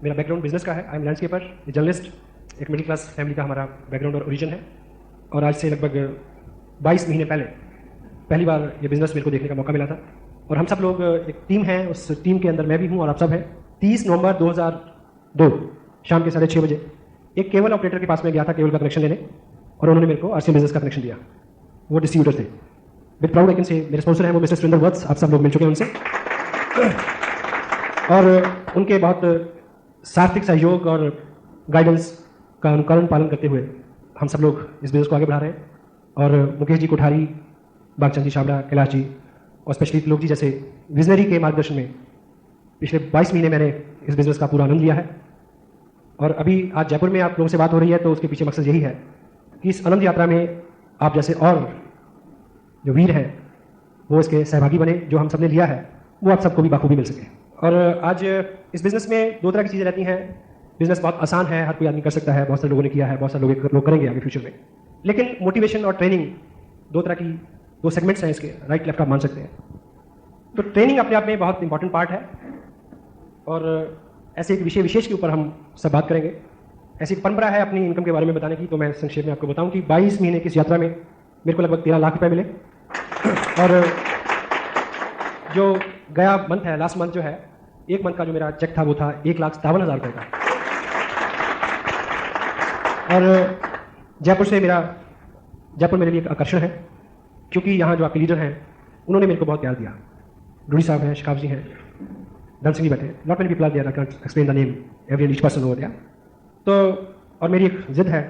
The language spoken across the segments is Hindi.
मेरा बैकग्राउंड बिजनेस का है। आई एम लैंडस्केपर, जर्नलिस्ट, एक मिडिल क्लास फैमिली का हमारा बैकग्राउंड और ओरिजिन है। और आज से लगभग 22 महीने पहले पहली बार ये बिजनेस मेरे को देखने का मौका मिला था। और हम सब लोग एक टीम है, उस टीम के अंदर मैं भी हूँ और आप सब हैं। 30 नवंबर 2002 शाम के 6:30 बजे एक केबल ऑपरेटर के पास में गया था केबल का कनेक्शन लेने, और उन्होंने मेरे को आरसीएम बिजनेस का कनेक्शन दिया। वो डिस्ट्रीब्यूटर थे। With proud I can say मेरे स्पॉन्सर हैं वो मिस्टर सुरेंद्र वत्स, आप सब लोग मिल चुके हैं उनसे। और उनके बहुत सार्थक सहयोग और गाइडेंस का अनुकरण पालन करते हुए हम सब लोग इस बिजनेस को आगे बढ़ा रहे हैं। और मुकेश जी कोठारी, बागचंद जी छाबड़ा, कैलाश जी और स्पेशली लोग जी जैसे विजनरी के मार्गदर्शन में पिछले 22 महीने मैंने इस बिजनेस का पूरा आनंद लिया है। और अभी आज जयपुर में आप लोगों से बात हो रही है तो उसके पीछे मकसद यही है कि इस आनंद यात्रा में आप जैसे और जो वीर हैं वो इसके सहभागी बने। जो हम सब ने लिया है वो आप सबको भी बाखूबी मिल सके। और आज इस बिजनेस में दो तरह की चीज़ें रहती हैं। बिजनेस बहुत आसान है, हर कोई आदमी कर सकता है, बहुत सारे लोगों ने किया है, बहुत सारे लोग करेंगे आगे फ्यूचर में। लेकिन मोटिवेशन और ट्रेनिंग दो सेगमेंट्स हैं इसके, राइट लेफ्ट आप मान सकते हैं। तो ट्रेनिंग अपने आप में बहुत इंपॉर्टेंट पार्ट है। और ऐसे एक विषय विशेष के ऊपर हम सब बात करेंगे। ऐसी एक परंपरा है अपनी इनकम के बारे में बताने की, तो मैं संक्षेप में आपको बताऊं कि 22 महीने की इस यात्रा में मेरे को लगभग 13 लाख रुपए मिले। और जो गया मंथ है, लास्ट मंथ जो है, एक मंथ का जो मेरा चेक था वो था 1,57,000 रुपये का। और जयपुर मेरे लिए एक आकर्षण है, क्योंकि यहाँ जो आपके लीडर हैं उन्होंने मेरे को बहुत प्यार दिया। डूडी साहब हैं, शिकाब जी हैं, धन सिंह जी बैठे, not many people are there, I can't explain the name every each person over there. तो और मेरी एक जिद है,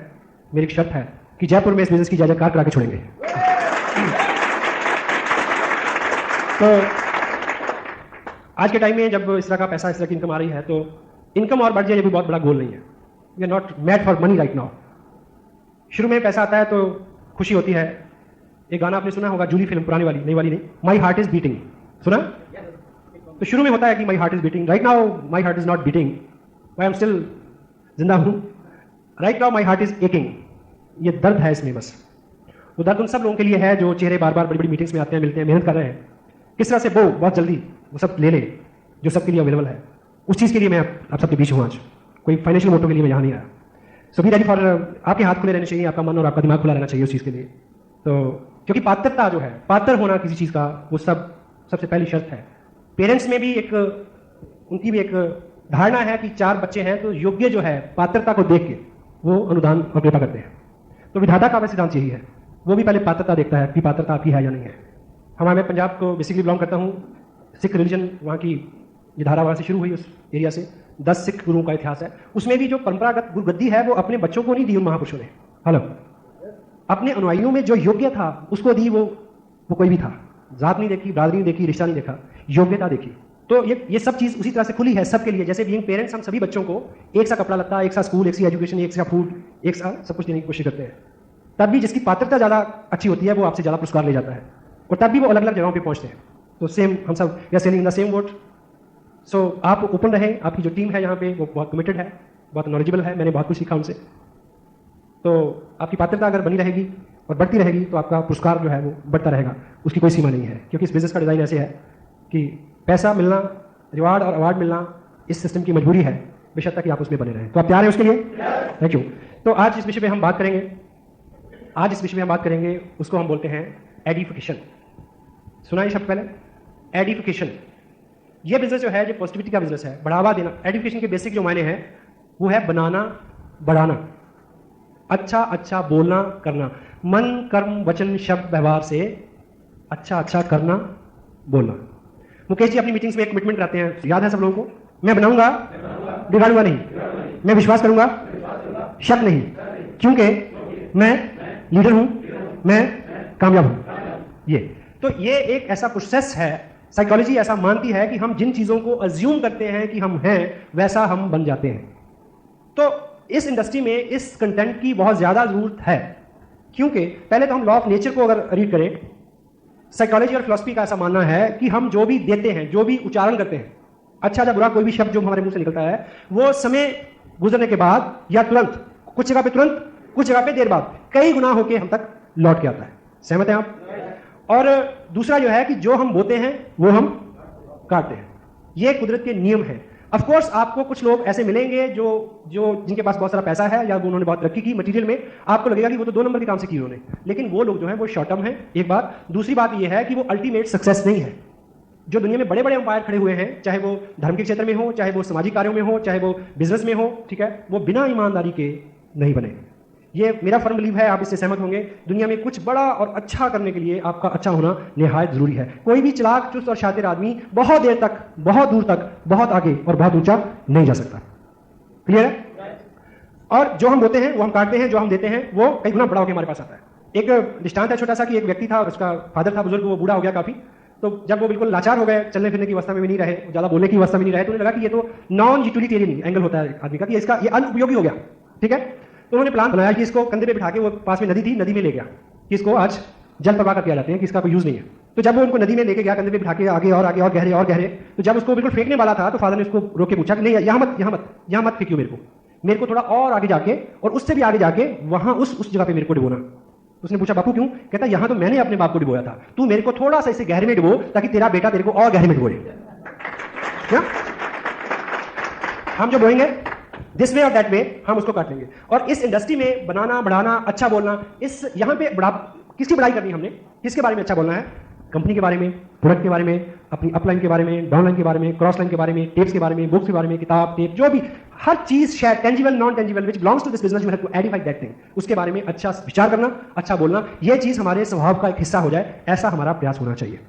मेरी एक शर्त है कि जयपुर में इस बिजनेस की जय-जयकार करा के छोड़ेंगे। तो आज के टाइम में जब इस तरह का पैसा, इस तरह की इनकम आ रही है, तो इनकम और बढ़ जाए ये भी बहुत बड़ा गोल नहीं है। We are not mad for money right now. शुरू में पैसा आता है तो खुशी होती है। एक गाना आपने सुना होगा, जूली फिल्म, पुरानी वाली, नई वाली नहीं, माई हार्ट इज बीटिंग, सुना? तो शुरू में होता है कि my heart is beating. Right now my heart is not beating, I am still जिंदा हूं। Right now my heart is aching. ये दर्द है इसमें बस। वो दर्द उन सब लोगों के लिए है जो चेहरे बार बार बड़ी बड़ी मीटिंग्स में आते हैं, मिलते हैं, मेहनत कर रहे हैं, किस तरह से वो बहुत जल्दी वो सब ले लें जो सबके लिए अवेलेबल है। उस चीज़ के लिए मैं आप सबके बीच हूँ आज। कोई फाइनेंशियल मोटो के लिए मैं यहाँ नहीं आया। सो बी रेडी फॉर, आपके हाथ खुले रहने चाहिए, आपका मन और आपका दिमाग खुला रहना चाहिए उस चीज़ के लिए। तो क्योंकि पात्रता जो है, पात्र होना किसी चीज़ का, वो सबसे पहली शर्त है। पेरेंट्स में भी उनकी भी एक धारणा है कि 4 बच्चे हैं तो योग्य जो है पात्रता को देख के वो अनुदान और कृपा करते हैं। तो विधाता का सिद्धांत यही है, वो भी पहले पात्रता देखता है कि पात्रता आपकी है या नहीं है। मैं पंजाब को बेसिकली बिलोंग करता हूँ। सिख रिलीजन, वहाँ की ये धारा वहाँ से शुरू हुई, उस एरिया से 10 सिख गुरुओं का इतिहास है। उसमें भी जो परंपरागत गुरुगद्दी है वो अपने बच्चों को नहीं दी उन महापुरुषों ने, हेलो, अपने अनुयायियों में जो योग्य था उसको दी। वो कोई भी था, जात नहीं देखी, बरादरी नहीं देखी, रिश्ता नहीं देखा, योग्यता देखी। तो ये सब चीज़ उसी तरह से खुली है सबके लिए। जैसे बीइंग पेरेंट्स हम सभी बच्चों को एक सा कपड़ा लत्ता, एक सा स्कूल, एक सी एजुकेशन, एक सा फूड, एक सा सब कुछ देने की कोशिश करते हैं। तब भी जिसकी पात्रता ज़्यादा अच्छी होती है वो आपसे ज़्यादा पुरस्कार ले जाता है, और तब भी वो अलग अलग जगहों पे पहुंचते हैं। तो सेम हम सब we are sailing in the same boat. So आप ओपन रहें। आपकी जो टीम है यहाँ पे वो बहुत कमिटेड है, बहुत नॉलेजेबल है, मैंने बहुत कुछ सीखा उनसे। तो आपकी पात्रता अगर बनी रहेगी और बढ़ती रहेगी तो आपका पुरस्कार जो है वो बढ़ता रहेगा, उसकी कोई सीमा नहीं है। क्योंकि इस बिजनेस का डिज़ाइन ऐसे है कि पैसा मिलना, रिवार्ड और अवार्ड मिलना इस सिस्टम की मजबूरी है, बेशर्त कि आप उसमें बने रहें। तो आप तैयार हैं उसके लिए? Thank you. तो आज इस विषय पे हम बात करेंगे, उसको हम बोलते हैं एडिफिकेशन। सुना ये शब्द पहले, एडिफिकेशन। ये बिजनेस जो है, जो पॉजिटिविटी का बिजनेस है, बढ़ावा देना। एडिफिकेशन के बेसिक जो मायने हैं वो है बनाना, बढ़ाना, अच्छा बोलना, करना, मन, कर्म, वचन, शब्द, व्यवहार से अच्छा करना, बोलना। मुकेश जी अपनी मीटिंग्स में एक कमिटमेंट रखते हैं, याद है सब लोगों को, मैं बनाऊंगा, बिगाड़ूंगा नहीं, मैं विश्वास करूंगा, शक नहीं, क्योंकि मैं लीडर हूं, मैं कामयाब हूं। ये एक ऐसा प्रोसेस है, साइकोलॉजी ऐसा मानती है कि हम जिन चीजों को अज्यूम करते हैं कि हम हैं वैसा हम बन जाते हैं। तो इस इंडस्ट्री में इस कंटेंट की बहुत ज्यादा जरूरत है, क्योंकि पहले तो हम लॉ ऑफ नेचर को अगर रीड करें, साइकोलॉजी और फिलॉसफी का ऐसा मानना है कि हम जो भी देते हैं, जो भी उच्चारण करते हैं, अच्छा या बुरा कोई भी शब्द जो हमारे मुंह से निकलता है, वो समय गुजरने के बाद या तुरंत, कुछ जगह पे तुरंत, कुछ जगह पे देर बाद, कई गुना होके हम तक लौट के आता है। सहमत हैं आप? और दूसरा जो है कि जो हम बोते हैं वो हम काटते हैं। ये कुदरत के नियम है। ऑफ कोर्स आपको कुछ लोग ऐसे मिलेंगे जो जिनके पास बहुत सारा पैसा है या उन्होंने बहुत तरक्की की मटेरियल में, आपको लगेगा कि वो तो 2 नंबर के काम से की उन्होंने, लेकिन वो लोग जो है वो शॉर्ट टर्म है, एक बात। दूसरी बात ये है कि वो अल्टीमेट सक्सेस नहीं है। जो दुनिया में बड़े बड़े अंपायर खड़े हुए हैं, चाहे वो धर्म के क्षेत्र में हो, चाहे वो सामाजिक कार्यों में हो, चाहे वो बिजनेस में हो, ठीक है, वो बिना ईमानदारी के नहीं बने। ये मेरा फर्म बिलीव है, आप इससे सहमत होंगे। दुनिया में कुछ बड़ा और अच्छा करने के लिए आपका अच्छा होना निहायत जरूरी है। कोई भी चालाक, चुस्त और शातिर आदमी बहुत देर तक, बहुत दूर तक, बहुत आगे और बहुत ऊंचा नहीं जा सकता। क्लियर है? और जो हम बोते हैं वो हम काटते हैं, जो हम देते हैं वो कई गुना बड़ा होकर हमारे पास आता है। एक दृष्टांत है छोटा सा कि एक व्यक्ति था, उसका फादर था बुजुर्ग, वो बूढ़ा हो गया काफी। तो जब वो बिल्कुल लाचार हो गए, चलने फिरने की अवस्था में भी नहीं रहे, ज्यादा बोलने की अवस्था में नहीं रहे, तो उन्हें लगा कि ये तो नॉन यूटिलिटेरियन एंगल होता है आदमी का, कि इसका ये अनुपयोगी हो गया। ठीक है, तो उन्होंने प्लान बनाया कि इसको कंधे पे बिठा के, वो पास में नदी थी, नदी में ले गया कि इसको आज जल प्रवाह किया जाते हैं कि इसका कोई यूज नहीं है। तो जब वो उनको नदी में लेके गया, कंधे पे बिठा के, आगे और आगे और गहरे और गहरे, तो जब उसको बिल्कुल फेंकने वाला था तो फादर ने उसको रोक के पूछा कि नहीं, यहाँ मत फेंकियो, मेरे को थोड़ा और आगे जाके और उससे भी आगे जाके वहां उस जगह पे मेरे को डिबोना। उसने पूछा बापू क्यों? कहता यहां तो मैंने अपने बाप को डिबोया था, तू मेरे को थोड़ा सा इसे गहरे में डिबो ताकि तेरा बेटा तेरे को और गहरे में डिबोए। हम जो बोएंगे दिस वे और दैट वे, हम उसको काट लेंगे। और इस इंडस्ट्री में बनाना, बढ़ाना, अच्छा बोलना, इस यहां पे किसकी बड़ाई करनी हमने? किसके बारे में अच्छा बोलना है? कंपनी के बारे में, प्रोडक्ट के बारे में, अपनी अपलाइन के बारे में, डाउनलाइन के बारे में, क्रॉस लाइन के बारे में, टेप्स के बारे में, बुक्स के बारे में, किताब, टेप, जो भी हर चीज share, tangible, non tangible, which belongs to this business, you have to edify that thing. उसके बारे में अच्छा विचार करना, अच्छा बोलना, यह चीज हमारे स्वभाव का एक हिस्सा हो जाए, ऐसा हमारा प्रयास होना चाहिए।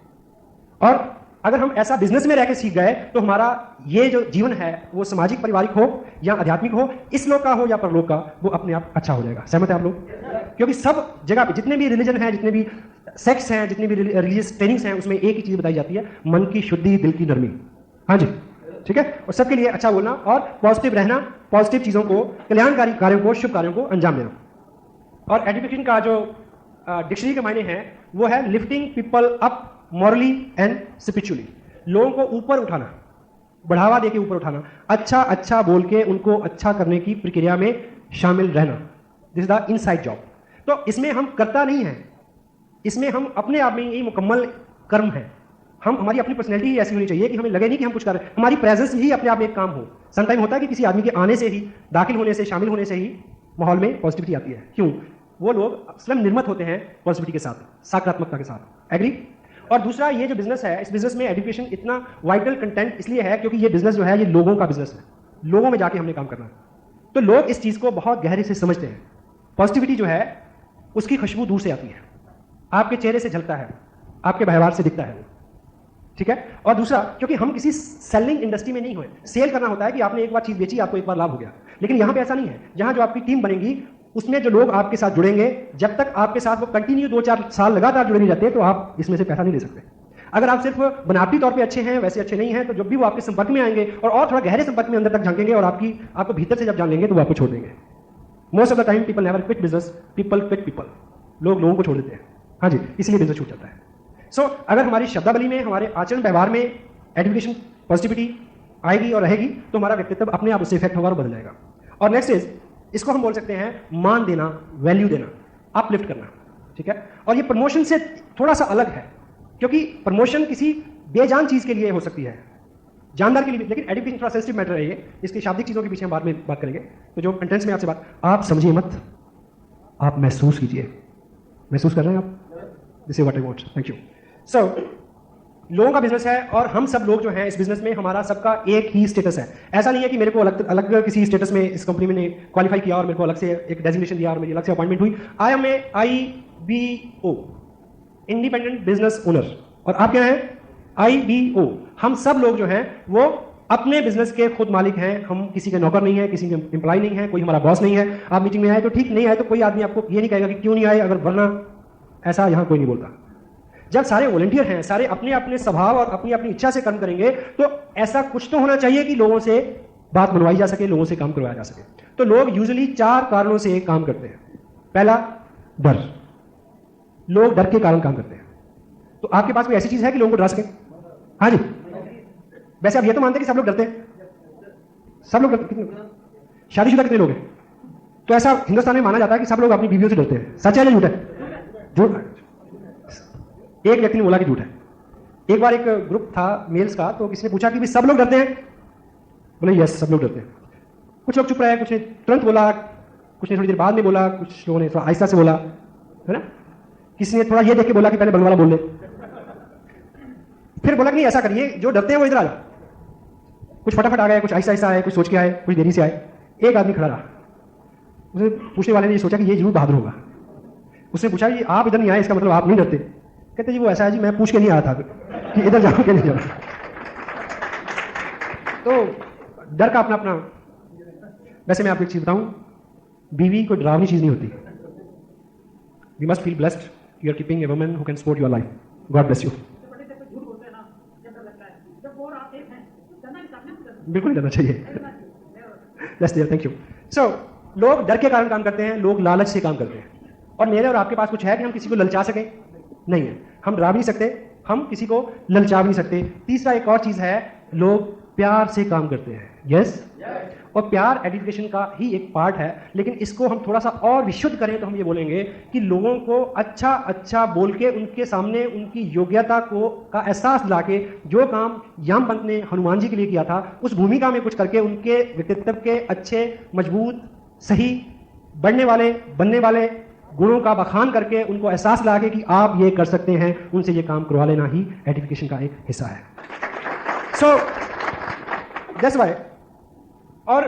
और अगर हम ऐसा बिजनेस में रहकर सीख गए तो हमारा ये जो जीवन है वो सामाजिक, पारिवारिक हो या आध्यात्मिक हो, इस लोक का हो या परलोक का, वो अपने आप अच्छा हो जाएगा। सहमत है आप लोग? क्योंकि सब जगह पे जितने भी रिलीजन है, जितने भी सेक्ट्स हैं, जितनी भी रिलीजियस ट्रेनिंग्स हैं, उसमें एक ही चीज बताई जाती है, मन की शुद्धि, दिल की नरमी। हाँ जी, ठीक है। और सबके लिए अच्छा बोलना और पॉजिटिव रहना, पॉजिटिव चीजों को, कल्याणकारी कार्यों को, शुभ कार्यों को अंजाम देना। और एजुकेशन का जो डिक्शनरी के मायने हैं वो है lifting people up morally and spiritually. लोगों को ऊपर उठाना, बढ़ावा देके ऊपर उठाना, अच्छा अच्छा बोल के उनको अच्छा करने की प्रक्रिया में शामिल रहना। This is the inside job. तो इसमें हम करता नहीं है, इसमें हम अपने आप में यही मुकम्मल कर्म है। हमारी अपनी पर्सनैलिटी ही ऐसी होनी चाहिए कि हमें लगे नहीं कि हम कुछ कर रहे हैं, हमारी प्रेजेंस ही अपने आप में एक काम हो। समटाइम होता है कि किसी आदमी के आने से ही, दाखिल होने से, शामिल होने से ही माहौल में पॉजिटिविटी आती है। क्यों? वो लोग स्वयं निर्मित होते हैं पॉजिटिविटी के साथ, सकारात्मकता के साथ। एग्री? और दूसरा, ये जो बिजनेस है, इस बिजनेस में एजुकेशन इतना वाइटल कंटेंट इसलिए है क्योंकि ये बिजनेस जो है ये लोगों का बिजनेस है। लोगों में जाके हमने काम करना है, तो लोग इस चीज को बहुत गहरे से समझते हैं। पॉजिटिविटी जो है उसकी खुशबू दूर से आती है, आपके चेहरे से झलकता है, आपके व्यवहार से दिखता है, ठीक है। और दूसरा, क्योंकि हम किसी सेलिंग इंडस्ट्री में नहीं हुए। सेल करना होता है कि आपने एक बार चीज बेची, आपको एक बार लाभ हो गया, लेकिन यहां पे ऐसा नहीं है। जहां जो आपकी टीम बनेगी उसमें जो लोग आपके साथ जुड़ेंगे, जब तक आपके साथ वो कंटिन्यू 2-4 साल लगातार जुड़े नहीं रहते, तो आप इसमें से पैसा नहीं ले सकते। अगर आप सिर्फ बनावटी तौर पे अच्छे हैं, वैसे अच्छे नहीं हैं, तो जब भी वो आपके संपर्क में आएंगे और थोड़ा गहरे संपर्क में अंदर तक झांकेंगे और आपको भीतर से जब जान लेंगे तो वो आपको छोड़ देंगे। Most of the time people never quit business, people quit people. लोग लोगों को छोड़ देते हैं। हाँ जी, इसलिए बिजनेस छूट जाता है। सो अगर हमारी शब्दावली में, हमारे आचरण व्यवहार में एजुकेशन, पॉजिटिविटी आएगी और रहेगी, तो हमारा व्यक्तित्व अपने आप उससे इफेक्ट होगा और बदल जाएगा। और नेक्स्ट इज, इसको हम बोल सकते हैं मान देना, वैल्यू देना, अपलिफ्ट करना, ठीक है। और ये प्रमोशन से थोड़ा सा अलग है, क्योंकि प्रमोशन किसी बेजान चीज के लिए हो सकती है, जानदार के लिए, लेकिन एजुकेशन थोड़ा सेंसिटिव मैटर है। ये इसकी शाब्दिक चीजों के पीछे हम बाद में बात करेंगे। तो जो कंटेंट्स में आपसे बात, आप समझिए मत, आप महसूस कीजिए। महसूस कर रहे हैं आप? This is what I want. Thank you. So लोगों का बिजनेस है और हम सब लोग जो हैं इस बिजनेस में, हमारा सबका एक ही स्टेटस है। ऐसा नहीं है कि मेरे को अलग किसी स्टेटस में इस कंपनी में क्वालिफाई किया और मेरे को अलग से एक डेजिग्नेशन दिया और मेरी अलग से अपॉइंटमेंट हुई। I am a IBO, independent business owner. और आप क्या हैं? IBO। हम सब लोग जो हैं वो अपने बिजनेस के खुद मालिक हैं। हम किसी के नौकर नहीं है, किसी के एम्प्लॉय नहीं है, कोई हमारा बॉस नहीं है। आप मीटिंग में आए तो ठीक, नहीं आए तो कोई आदमी आपको ये नहीं कहेगा कि क्यों नहीं आए, अगर वरना, ऐसा यहाँ कोई नहीं बोलता। जब सारे वॉलंटियर हैं, सारे अपने अपने स्वभाव और अपनी अपनी इच्छा से काम करेंगे, तो ऐसा कुछ तो होना चाहिए कि लोगों से बात मनवाई जा सके, लोगों से काम करवाया जा सके। तो लोग यूजुअली 4 कारणों से काम करते हैं। पहला, डर। लोग डर के कारण काम करते हैं। तो आपके पास कोई ऐसी चीज है कि लोगों को डरा सके? हाँ जी। वैसे आप ये तो मानते हैं कि सब लोग डरते हैं? सब लोग डरते? शादीशुदा कितने लोग हैं? तो ऐसा हिंदुस्तान में माना जाता है कि सब लोग अपनी बीवियों से डरते हैं। सच है या झूठ है? झूठ। एक व्यक्ति ने बोला कि झूठ है। एक बार एक ग्रुप था मेल्स का, तो किसी ने पूछा कि भी सब लोग डरते हैं? बोले यस, सब लोग डरते हैं। कुछ लोग चुप रहे, कुछ ने तुरंत बोला, कुछ ने थोड़ी देर बाद में बोला, कुछ लोगों ने थोड़ा आहिस्ता से बोला, है ना। किसी ने थोड़ा ये देख के बोला कि पहले बंगला बोल ले, फिर बोला कि नहीं ऐसा करिए, जो डरते हैं वो इधर आ जाओ। कुछ फटाफट आ गए, कुछ आहिस्ता आहिस्ता आए, कुछ सोच के आए, कुछ देरी से आए। एक आदमी खड़ा रहा, उसे पूछने वाले ने ये सोचा कि ये जरूर बहादुर होगा। उसने पूछा कि आप इधर नहीं आए, इसका मतलब आप नहीं डरते? कहते जी वो ऐसा है जी, मैं पूछ के नहीं आया था कि इधर जाओ कि नहीं जाओ। तो डर का अपना अपना। वैसे मैं आपको एक चीज बताऊं, बीवी कोई डरावनी चीज नहीं होती। We must feel blessed you are keeping a woman who can support your life. God bless you. बिल्कुल नहीं डरना चाहिए। Thank you. सो लोग डर के कारण काम करते हैं, लोग लालच से काम करते हैं। और मेरे और आपके पास कुछ है कि हम किसी को ललचा सकें? नहीं है। हम डरा भी नहीं सकते, हम किसी को ललचा भी नहीं सकते। तीसरा एक और चीज है, लोग प्यार से काम करते हैं। यस और प्यार एडिफिकेशन का ही एक पार्ट है, लेकिन इसको हम थोड़ा सा और विशुद्ध करें तो हम ये बोलेंगे कि लोगों को अच्छा अच्छा बोल के उनके सामने उनकी योग्यता को का एहसास दिला के, जो काम यामवंत ने हनुमान जी के लिए किया था, उस भूमिका में कुछ करके उनके व्यक्तित्व के अच्छे, मजबूत, सही, बढ़ने वाले, बनने वाले गुणों का बखान करके उनको एहसास दिला के कि आप ये कर सकते हैं, उनसे ये काम करवा लेना ही एडिफिकेशन का एक हिस्सा है। So that's why. और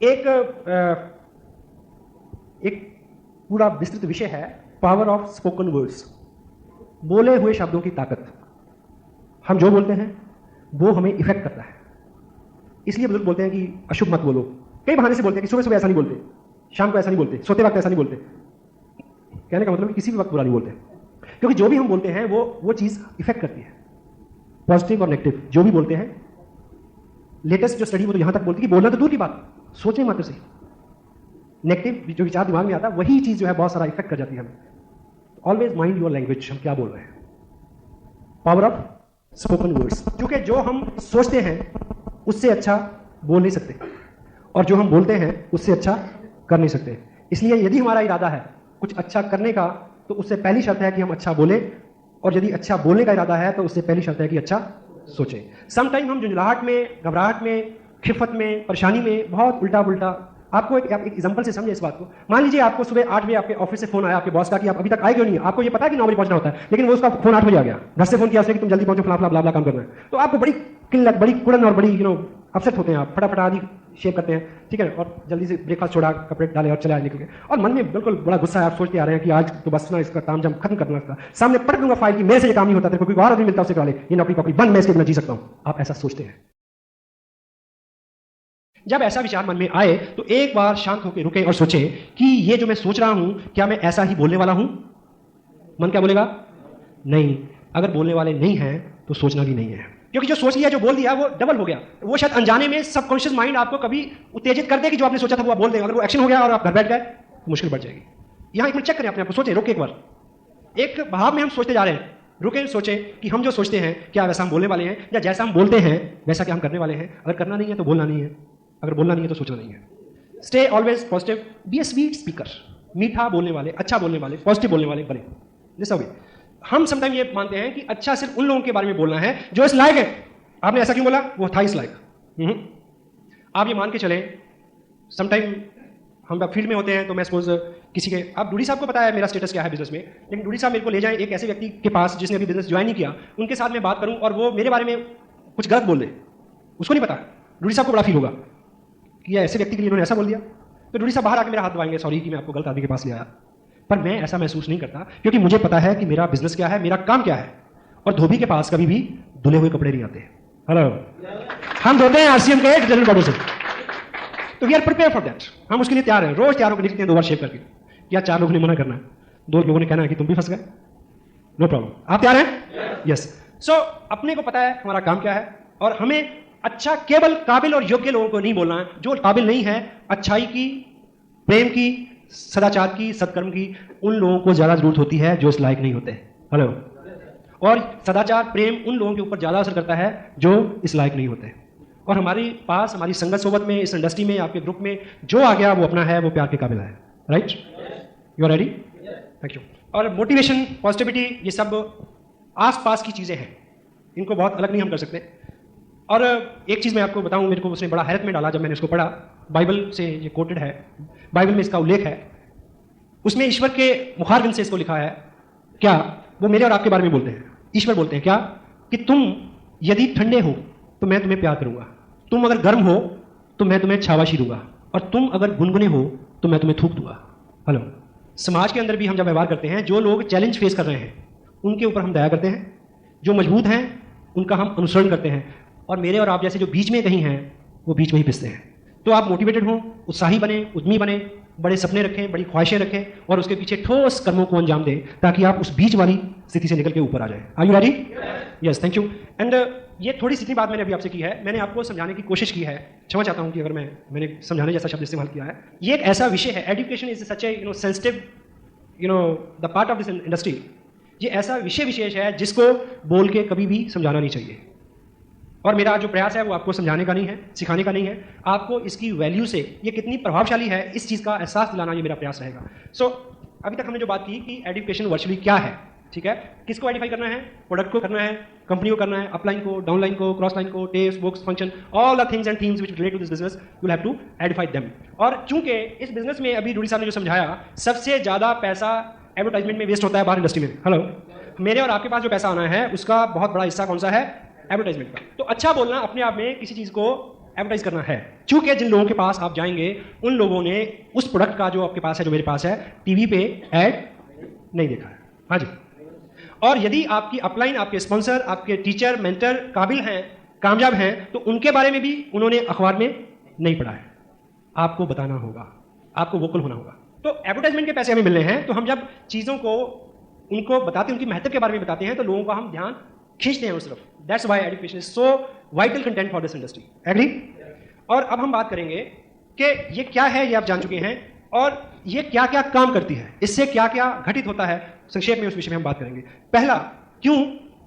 एक पूरा विस्तृत विषय है पावर ऑफ स्पोकन वर्ड्स, बोले हुए शब्दों की ताकत। हम जो बोलते हैं वो हमें इफेक्ट करता है। इसलिए बुजुर्ग बोलते हैं कि अशुभ मत बोलो। कई बहाने से बोलते हैं कि सुबह सुबह ऐसा नहीं बोलते, शाम को ऐसा नहीं बोलते, सोते वक्त ऐसा नहीं बोलते। कहने का मतलब किसी भी वक्त बुरा नहीं बोलते, क्योंकि जो भी हम बोलते हैं वो चीज इफेक्ट करती है, पॉजिटिव और नेगेटिव जो भी बोलते हैं। लेटेस्ट जो स्टडी वो तो यहां तक बोलती है कि बोलना तो दूर की बात, सोचने मात्र से नेगेटिव जो विचार दिमाग में आता है वही चीज जो है बहुत सारा इफेक्ट कर जाती है हमें। ऑलवेज माइंड योर लैंग्वेज, हम क्या बोल रहे हैं। पावर ऑफ स्पोकन वर्ड्स, क्योंकि जो हम सोचते हैं उससे अच्छा बोल नहीं सकते, और जो हम बोलते हैं उससे अच्छा कर नहीं सकते। इसलिए यदि हमारा इरादा है कुछ अच्छा करने का, तो उससे पहली शर्त है कि हम अच्छा बोले, और यदि अच्छा बोलने का इरादा है तो उससे पहली शर्त है कि अच्छा सोचें। समटाइम हम झुंझलाहट में, घबराहट में, खिफत में, परेशानी में बहुत उल्टा पुल्टा। आपको एक एग्जांपल से समझे इस बात को। मान लीजिए आपको सुबह 8 बजे आपके ऑफिस से फोन आया आपके बॉस का कि आप अभी तक आए क्यों नहीं। आपको ये पता है कि 9 बजे पहुंचना होता है, लेकिन वो उसका फोन 8 बजे आ गया। घर से फोन किया उसने कि तुम जल्दी पहुंचो, फला फला काम करना है। तो आपको बड़ी किल्लत, बड़ी कुड़न और बड़ी अपसेट होते हैं। आप फटाफट आदि शेव करते हैं, ठीक है, और जल्दी से ब्रेकफास्ट छोड़ा, कपड़े डाले और चले आए निकल के। और मन में बिल्कुल बड़ा गुस्सा है, आप सोचते आ रहे हैं कि आज तो बस ना इसका तामझाम खत्म करना था, सामने पटक दूंगा फाइल की मेरे से ये काम नहीं होता, तेरे को कोई और आदमी मिलता उसे करा ले, ये नौकरी पकड़ी बंद, मैं इसके बिना जी सकता हूं। आप ऐसा सोचते हैं। जब ऐसा विचार मन में आए तो एक बार शांत होकर रुके और सोचे कि ये जो मैं सोच रहा हूं क्या मैं ऐसा ही बोलने वाला हूं? मन क्या बोलेगा? नहीं। अगर बोलने वाले नहीं हैं तो सोचना भी नहीं है, क्योंकि जो सोच लिया, जो बोल दिया वो डबल हो गया। वो शायद अनजाने में सबकॉन्शियस माइंड आपको कभी उत्तेजित कर दे कि जो आपने सोचा था वो आप बोल देंगे। अगर वो एक्शन हो गया और आप घर बैठ गए तो मुश्किल बढ़ जाएगी। यहां एक मिनट चेक करें अपने आप को, सोचे, रोके एक बार। एक भाव में हम सोचते जा रहे हैं, रुके, सोचे कि हम जो सोचते हैं क्या वैसा हम बोलने वाले हैं, या जैसा हम बोलते हैं वैसा क्या हम करने वाले हैं। अगर करना नहीं है तो बोलना नहीं है, अगर बोलना नहीं है तो सोचना नहीं है। Stay always positive, be a sweet speaker. मीठा बोलने वाले, अच्छा बोलने वाले, पॉजिटिव बोलने वाले बने। जैसा भी हम समटाइम ये मानते हैं कि अच्छा सिर्फ उन लोगों के बारे में बोलना है जो इस लायक है। आपने ऐसा क्यों बोला? वो था इस लायक। आप ये मान के चले, समटाइम हम फील्ड में होते हैं तो मैं सपोज किसी के, आप डूडी साहब को पता है मेरा स्टेटस क्या है बिजनेस में, लेकिन डूडी साहब मेरे को ले जाएं एक ऐसे व्यक्ति के पास जिसने अभी बिजनेस ज्वाइन नहीं किया, उनके साथ मैं बात करूं और वो मेरे बारे में कुछ गलत बोल दे, उसको नहीं पता, डूडी साहब को बड़ा फील होगा कि ऐसे व्यक्ति के लिए उन्होंने ऐसा बोल दिया। तो डूडी साहब बाहर आके मेरा हाथ दबाएंगे, सॉरी कि मैं आपको गलत आदमी के पास ले आया। पर मैं ऐसा महसूस नहीं करता, क्योंकि मुझे पता है कि मेरा बिजनेस क्या है, मेरा काम क्या है। और धोबी के पास कभी भी धुले हुए कपड़े नहीं आते। हेलो, हम धोते हैं आरसीएम के डिटर्जेंट पाउडर से, तो we are prepare for that. हम उसके लिए तैयार हैं, रोज तैयार होकर निकलते हैं 2 बार शेव करके। या 4 लोगों ने मना करना है, 2 लोगों ने कहना है कि तुम भी फंस गए, नो प्रॉब्लम। आप तैयार हैं? यस। सो अपने को पता है हमारा काम क्या है, और हमें अच्छा केवल काबिल और योग्य लोगों को नहीं बोलना है। जो काबिल नहीं है अच्छाई की, प्रेम की, सदाचार की, सत्कर्म की, उन लोगों को ज्यादा जरूरत होती है जो इस लायक नहीं होते। हेलो। और सदाचार, प्रेम उन लोगों के ऊपर ज्यादा असर करता है जो इस लायक नहीं होते। और हमारे पास, हमारी संगत सोबत में, इस इंडस्ट्री में, आपके ग्रुप में जो आ गया वो अपना है, वो प्यार के काबिल है। Right? You are ready? Thank you. और मोटिवेशन, पॉजिटिविटी, ये सब आस पास की चीजें हैं, इनको बहुत अलग नहीं हम कर सकते। और एक चीज़ मैं आपको बताऊं, मेरे को उसने बड़ा हैरत में डाला जब मैंने उसको पढ़ा। बाइबल से ये कोटेड है, बाइबल में इसका उल्लेख है। उसमें ईश्वर के मुखारबिन से इसको लिखा है। क्या? वो मेरे और आपके बारे में बोलते हैं। ईश्वर बोलते हैं क्या? कि तुम यदि ठंडे हो तो मैं तुम्हें प्यार करूंगा, तुम अगर गर्म हो तो मैं तुम्हें शाबाशी दूंगा, और तुम अगर गुनगुने हो तो मैं तुम्हें थूक दूंगा। हेलो, समाज के अंदर भी हम जब व्यवहार करते हैं, जो लोग चैलेंज फेस कर रहे हैं उनके ऊपर हम दया करते हैं, जो मजबूत हैं उनका हम अनुसरण करते हैं, और मेरे और आप जैसे जो बीच में कहीं हैं वो बीच में ही पिसते हैं। तो आप मोटिवेटेड हो, उत्साही बने, उद्यमी बने, बड़े सपने रखें, बड़ी ख्वाहिशें रखें, और उसके पीछे ठोस कर्मों को अंजाम दें ताकि आप उस बीच वाली स्थिति से निकल के ऊपर आ जाएं। Are you ready? Yes, thank you. And ये थोड़ी सी इतनी बात मैंने अभी आपसे की है, मैंने आपको समझाने की कोशिश की है। क्षमा चाहता हूं कि अगर मैंने समझाने जैसा शब्द इस्तेमाल किया है। ये एक ऐसा विषय है, education is such A sensitive the part of this industry. ये ऐसा विषय विशेष है जिसको बोल के कभी भी समझाना नहीं चाहिए, और मेरा जो प्रयास है वो आपको समझाने का नहीं है, सिखाने का नहीं है, आपको इसकी वैल्यू से ये कितनी प्रभावशाली है इस चीज़ का एहसास दिलाना ये मेरा प्रयास रहेगा। सो अभी तक हमने जो बात की कि एजुकेशन वर्चुअली क्या है, ठीक है, किसको आइडेंटिफाई करना है? प्रोडक्ट को करना है, कंपनी को करना है, अपलाइन को, डाउनलाइन को, क्रॉस लाइन को, test, books, function, all the things and themes which relate to this business, you have to identify them. और चूंकि इस बिजनेस में अभी रूडी साहब ने जो समझाया, सबसे ज़्यादा पैसा एडवर्टाइजमेंट में वेस्ट होता है बाहर इंडस्ट्री में। हेलो, मेरे और आपके पास जो पैसा आना है उसका बहुत बड़ा हिस्सा कौन सा है? एडवर्टाइजमेंट का। तो अच्छा बोलना अपने आप में किसी चीज़ को एडवर्टाइज करना है। चूंकि जिन लोगों के पास आप जाएंगे उन लोगों ने उस प्रोडक्ट का जो आपके पास है, जो मेरे पास है, टीवी पे ऐड नहीं देखा है। हाँ जी। और यदि आपकी अपलाइन, आपके स्पॉन्सर, आपके टीचर, मेंटर काबिल हैं, कामयाब हैं, तो उनके बारे में भी उन्होंने अखबार में नहीं पढ़ा है। आपको बताना होगा, आपको वोकल होना होगा। तो एडवर्टाइजमेंट के पैसे हमें मिलने हैं, तो हम जब चीज़ों को उनको बताते हैं, उनकी महत्व के बारे में बताते हैं, तो लोगों का हम ध्यान खींचते हैं उस तरफ। That's why education is so vital content for this industry. Agree? और अब हम बात करेंगे कि ये क्या है, ये आप जान चुके हैं, और ये क्या क्या काम करती है, इससे क्या क्या घटित होता है, संक्षेप में उस विषय में हम बात करेंगे। पहला, क्यों?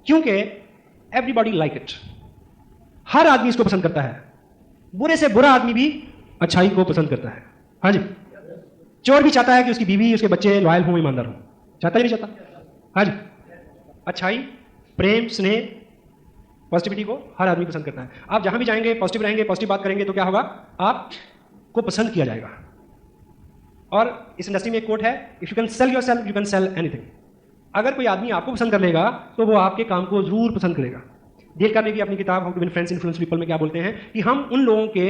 क्योंकि एवरीबॉडी लाइक इट। हर आदमी इसको पसंद करता है, बुरे से बुरा आदमी भी अच्छाई को पसंद करता है। हाँ जी। चोर भी चाहता है कि उसकी बीवी, उसके बच्चे लॉयल हों, ईमानदार हों। चाहता ही नहीं चाहता? हाँ जी। अच्छाई, प्रेम, स्नेह, पॉजिटिविटी को हर आदमी पसंद करता है। आप जहां भी जाएंगे पॉजिटिव रहेंगे, पॉजिटिव बात करेंगे, तो क्या होगा? आपको पसंद किया जाएगा। और इस इंडस्ट्री में एक कोट है, if you can sell yourself you can sell anything. अगर कोई आदमी आपको पसंद कर लेगा तो वो आपके काम को जरूर पसंद करेगा। डेल कार्नेगी की अपनी किताब how to win friends influence people में क्या बोलते हैं कि हम उन लोगों के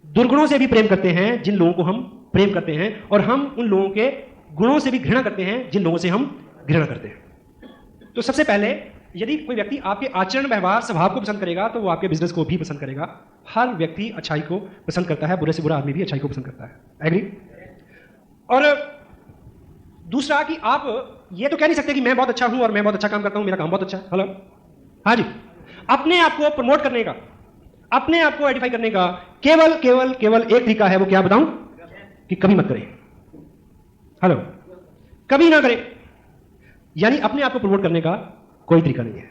दुर्गुणों से भी प्रेम करते हैं जिन लोगों को हम प्रेम करते हैं, और हम उन लोगों के गुणों से भी घृणा करते हैं जिन लोगों से हम घृणा करते हैं। तो सबसे पहले, यदि कोई व्यक्ति आपके आचरण, व्यवहार, स्वभाव को पसंद करेगा तो वो आपके बिजनेस को भी पसंद करेगा। हर व्यक्ति अच्छाई को पसंद करता है, बुरे से बुरा आदमी भी अच्छाई को पसंद करता है। एग्री? और दूसरा कि आप ये तो कह नहीं सकते कि मैं बहुत अच्छा हूं और मैं बहुत अच्छा काम करता हूं, मेरा काम बहुत अच्छा है। हेलो, हाँ जी। अपने आप को प्रमोट करने का, अपने आप को आइडेंटिफाई करने का केवल केवल केवल एक तरीका है, वो क्या बताऊं? कि कभी मत करें। हेलो, कभी ना करें। यानी अपने आप को प्रमोट करने का कोई तरीका नहीं है।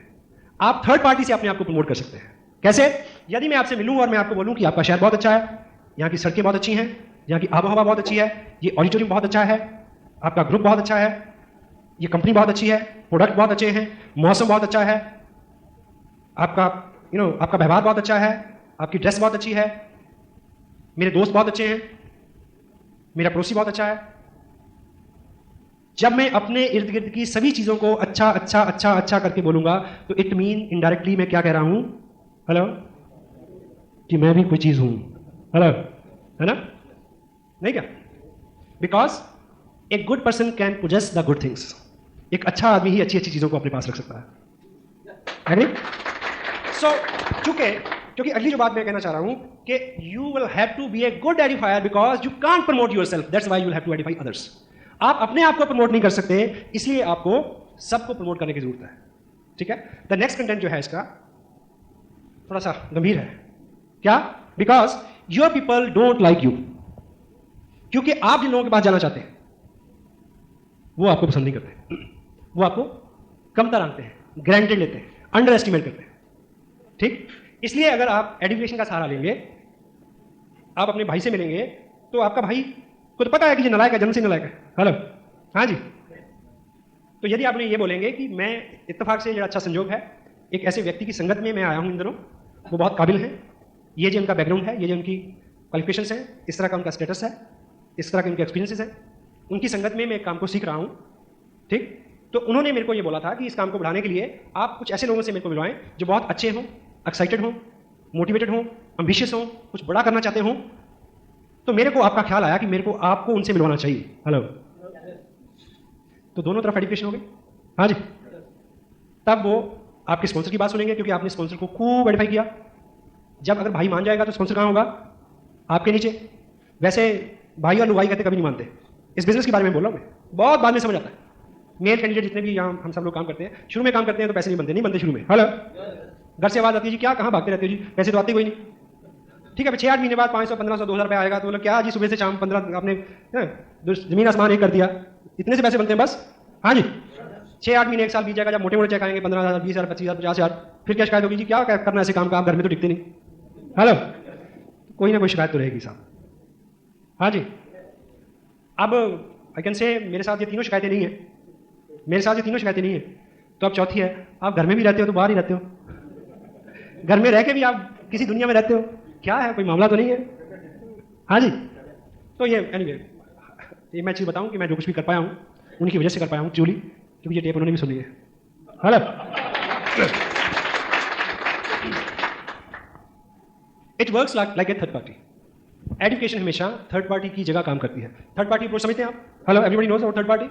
आप थर्ड पार्टी से अपने आप को प्रमोट कर सकते हैं। कैसे? यदि मैं आपसे मिलूं और मैं आपको बोलूं कि आपका शहर बहुत अच्छा है, यहाँ की सड़कें बहुत अच्छी हैं, यहाँ की आबोहवा बहुत अच्छी है, ये ऑडिटोरियम बहुत अच्छा है, आपका ग्रुप बहुत अच्छा है, ये कंपनी बहुत अच्छी है, प्रोडक्ट बहुत अच्छे हैं, मौसम बहुत अच्छा है, आपका आपका व्यवहार बहुत अच्छा है, आपकी ड्रेस बहुत अच्छी है, मेरे दोस्त बहुत अच्छे हैं, मेरा पड़ोसी बहुत अच्छा है। जब मैं अपने इर्द गिर्द की सभी चीजों को अच्छा अच्छा अच्छा अच्छा करके बोलूंगा तो इट मीन इनडायरेक्टली मैं क्या कह रहा हूं? हेलो, कि मैं भी कोई चीज हूं। हेलो, है ना? नहीं क्या? Because a good person can possess the good things. एक अच्छा आदमी ही अच्छी अच्छी चीजों को अपने पास रख सकता है। एग्री? सो क्योंकि अगली जो बात मैं कहना चाह रहा हूं कि you will have to be a good identifier because you can't promote yourself, that's why you will have to identify others. आप अपने आप को प्रमोट नहीं कर सकते, इसलिए आपको सबको प्रमोट करने की जरूरत है। ठीक है? द नेक्स्ट कंटेंट जो है इसका थोड़ा सा गंभीर है। क्या? Because your people don't like you. क्योंकि आप जिन लोगों के पास जाना चाहते हैं वो आपको पसंद नहीं करते, वो आपको कमतर आंकते हैं, ग्रांटेड लेते हैं, अंडर एस्टिमेट करते हैं। ठीक? इसलिए अगर आप एजुकेशन का सहारा लेंगे, आप अपने भाई से मिलेंगे, तो आपका भाई को तो पता है कि ये नलायक है, जन्म से नलायक है। हेलो, हाँ जी। तो यदि आपने ये बोलेंगे कि मैं इत्तेफाक से, जो अच्छा संजोग है, एक ऐसे व्यक्ति की संगत में मैं आया हूँ इन दिनों, वो बहुत काबिल हैं, ये जो उनका बैकग्राउंड है, ये जो उनकी क्वालिफिकेशंस हैं, इस तरह का उनका स्टेटस है, इस तरह के उनके एक्सपीरियंसेस हैं, उनकी संगत में मैं एक काम को सीख रहा हूँ, ठीक। तो उन्होंने मेरे को ये बोला था कि इस काम को बढ़ाने के लिए आप कुछ ऐसे लोगों से मेरे को मिलवाएं जो बहुत अच्छे हों, एक्साइटेड हों, मोटिवेटेड हों, एम्बिशियस हों, कुछ बड़ा करना चाहते हों। तो मेरे को आपका ख्याल आया कि मेरे को आपको उनसे मिलवाना चाहिए। हेलो, तो दोनों तरफ एडुकेशन हो गई। हाँ जी, तब वो आपके स्पॉन्सर की बात सुनेंगे, क्योंकि आपने स्पॉन्सर को खूब वेरीफाई किया। जब अगर भाई मान जाएगा तो स्पॉन्सर कहाँ होगा? आपके नीचे। वैसे भाई और लुगाई कहते कभी नहीं मानते। इस बिजनेस के बारे में बोल रहा हूँ मैं, बहुत बाद में समझ आता है। मेल कैंडिडेट जितने भी यहाँ हम सब लोग काम करते हैं, शुरू में काम करते हैं तो पैसे नहीं बनते शुरू में। हेलो, घर से आवाज आती है जी क्या कहाँ भागते रहते हो जी, पैसे तो आते कोई नहीं। ठीक है, 6-8 महीने बाद 500, 1500, 2000 रुपये आएगा तो बोलो क्या जी सुबह से शाम 15 आपने जमीन आसमान एक कर दिया, इतने से पैसे बनते हैं बस। हाँ जी, 6-8 महीने 1 साल बीत जाएगा, जब मोटे मोटे चेक आएंगे 15,000, 20,000, 25,000, 50,000, फिर क्या शिकायत होगी जी क्या करना ऐसे काम का, आप घर में तो टिकते नहीं। हेलो, कोई ना कोई शिकायत तो रहेगी साहब। हाँ जी, अब आई कैन से मेरे साथ ये तीनों शिकायतें नहीं है, मेरे साथ ये तीनों शिकायतें नहीं है। तो अब चौथी है, आप घर में भी रहते हो तो बाहर ही रहते हो, घर में रह के भी आप किसी दुनिया में रहते हो, क्या है कोई मामला तो नहीं है? हाँ जी, तो ये एनीवे ये मैं चीज़ बताऊं कि मैं जो कुछ भी कर पाया हूं उनकी वजह से कर पाया हूं एक्चुअली, क्योंकि ये टेप उन्होंने भी सुनी है। Hello, it works like a third party. Education हमेशा थर्ड पार्टी की जगह काम करती है। थर्ड पार्टी अप्रोच समझते हैं आप? Hello, everybody knows about third party.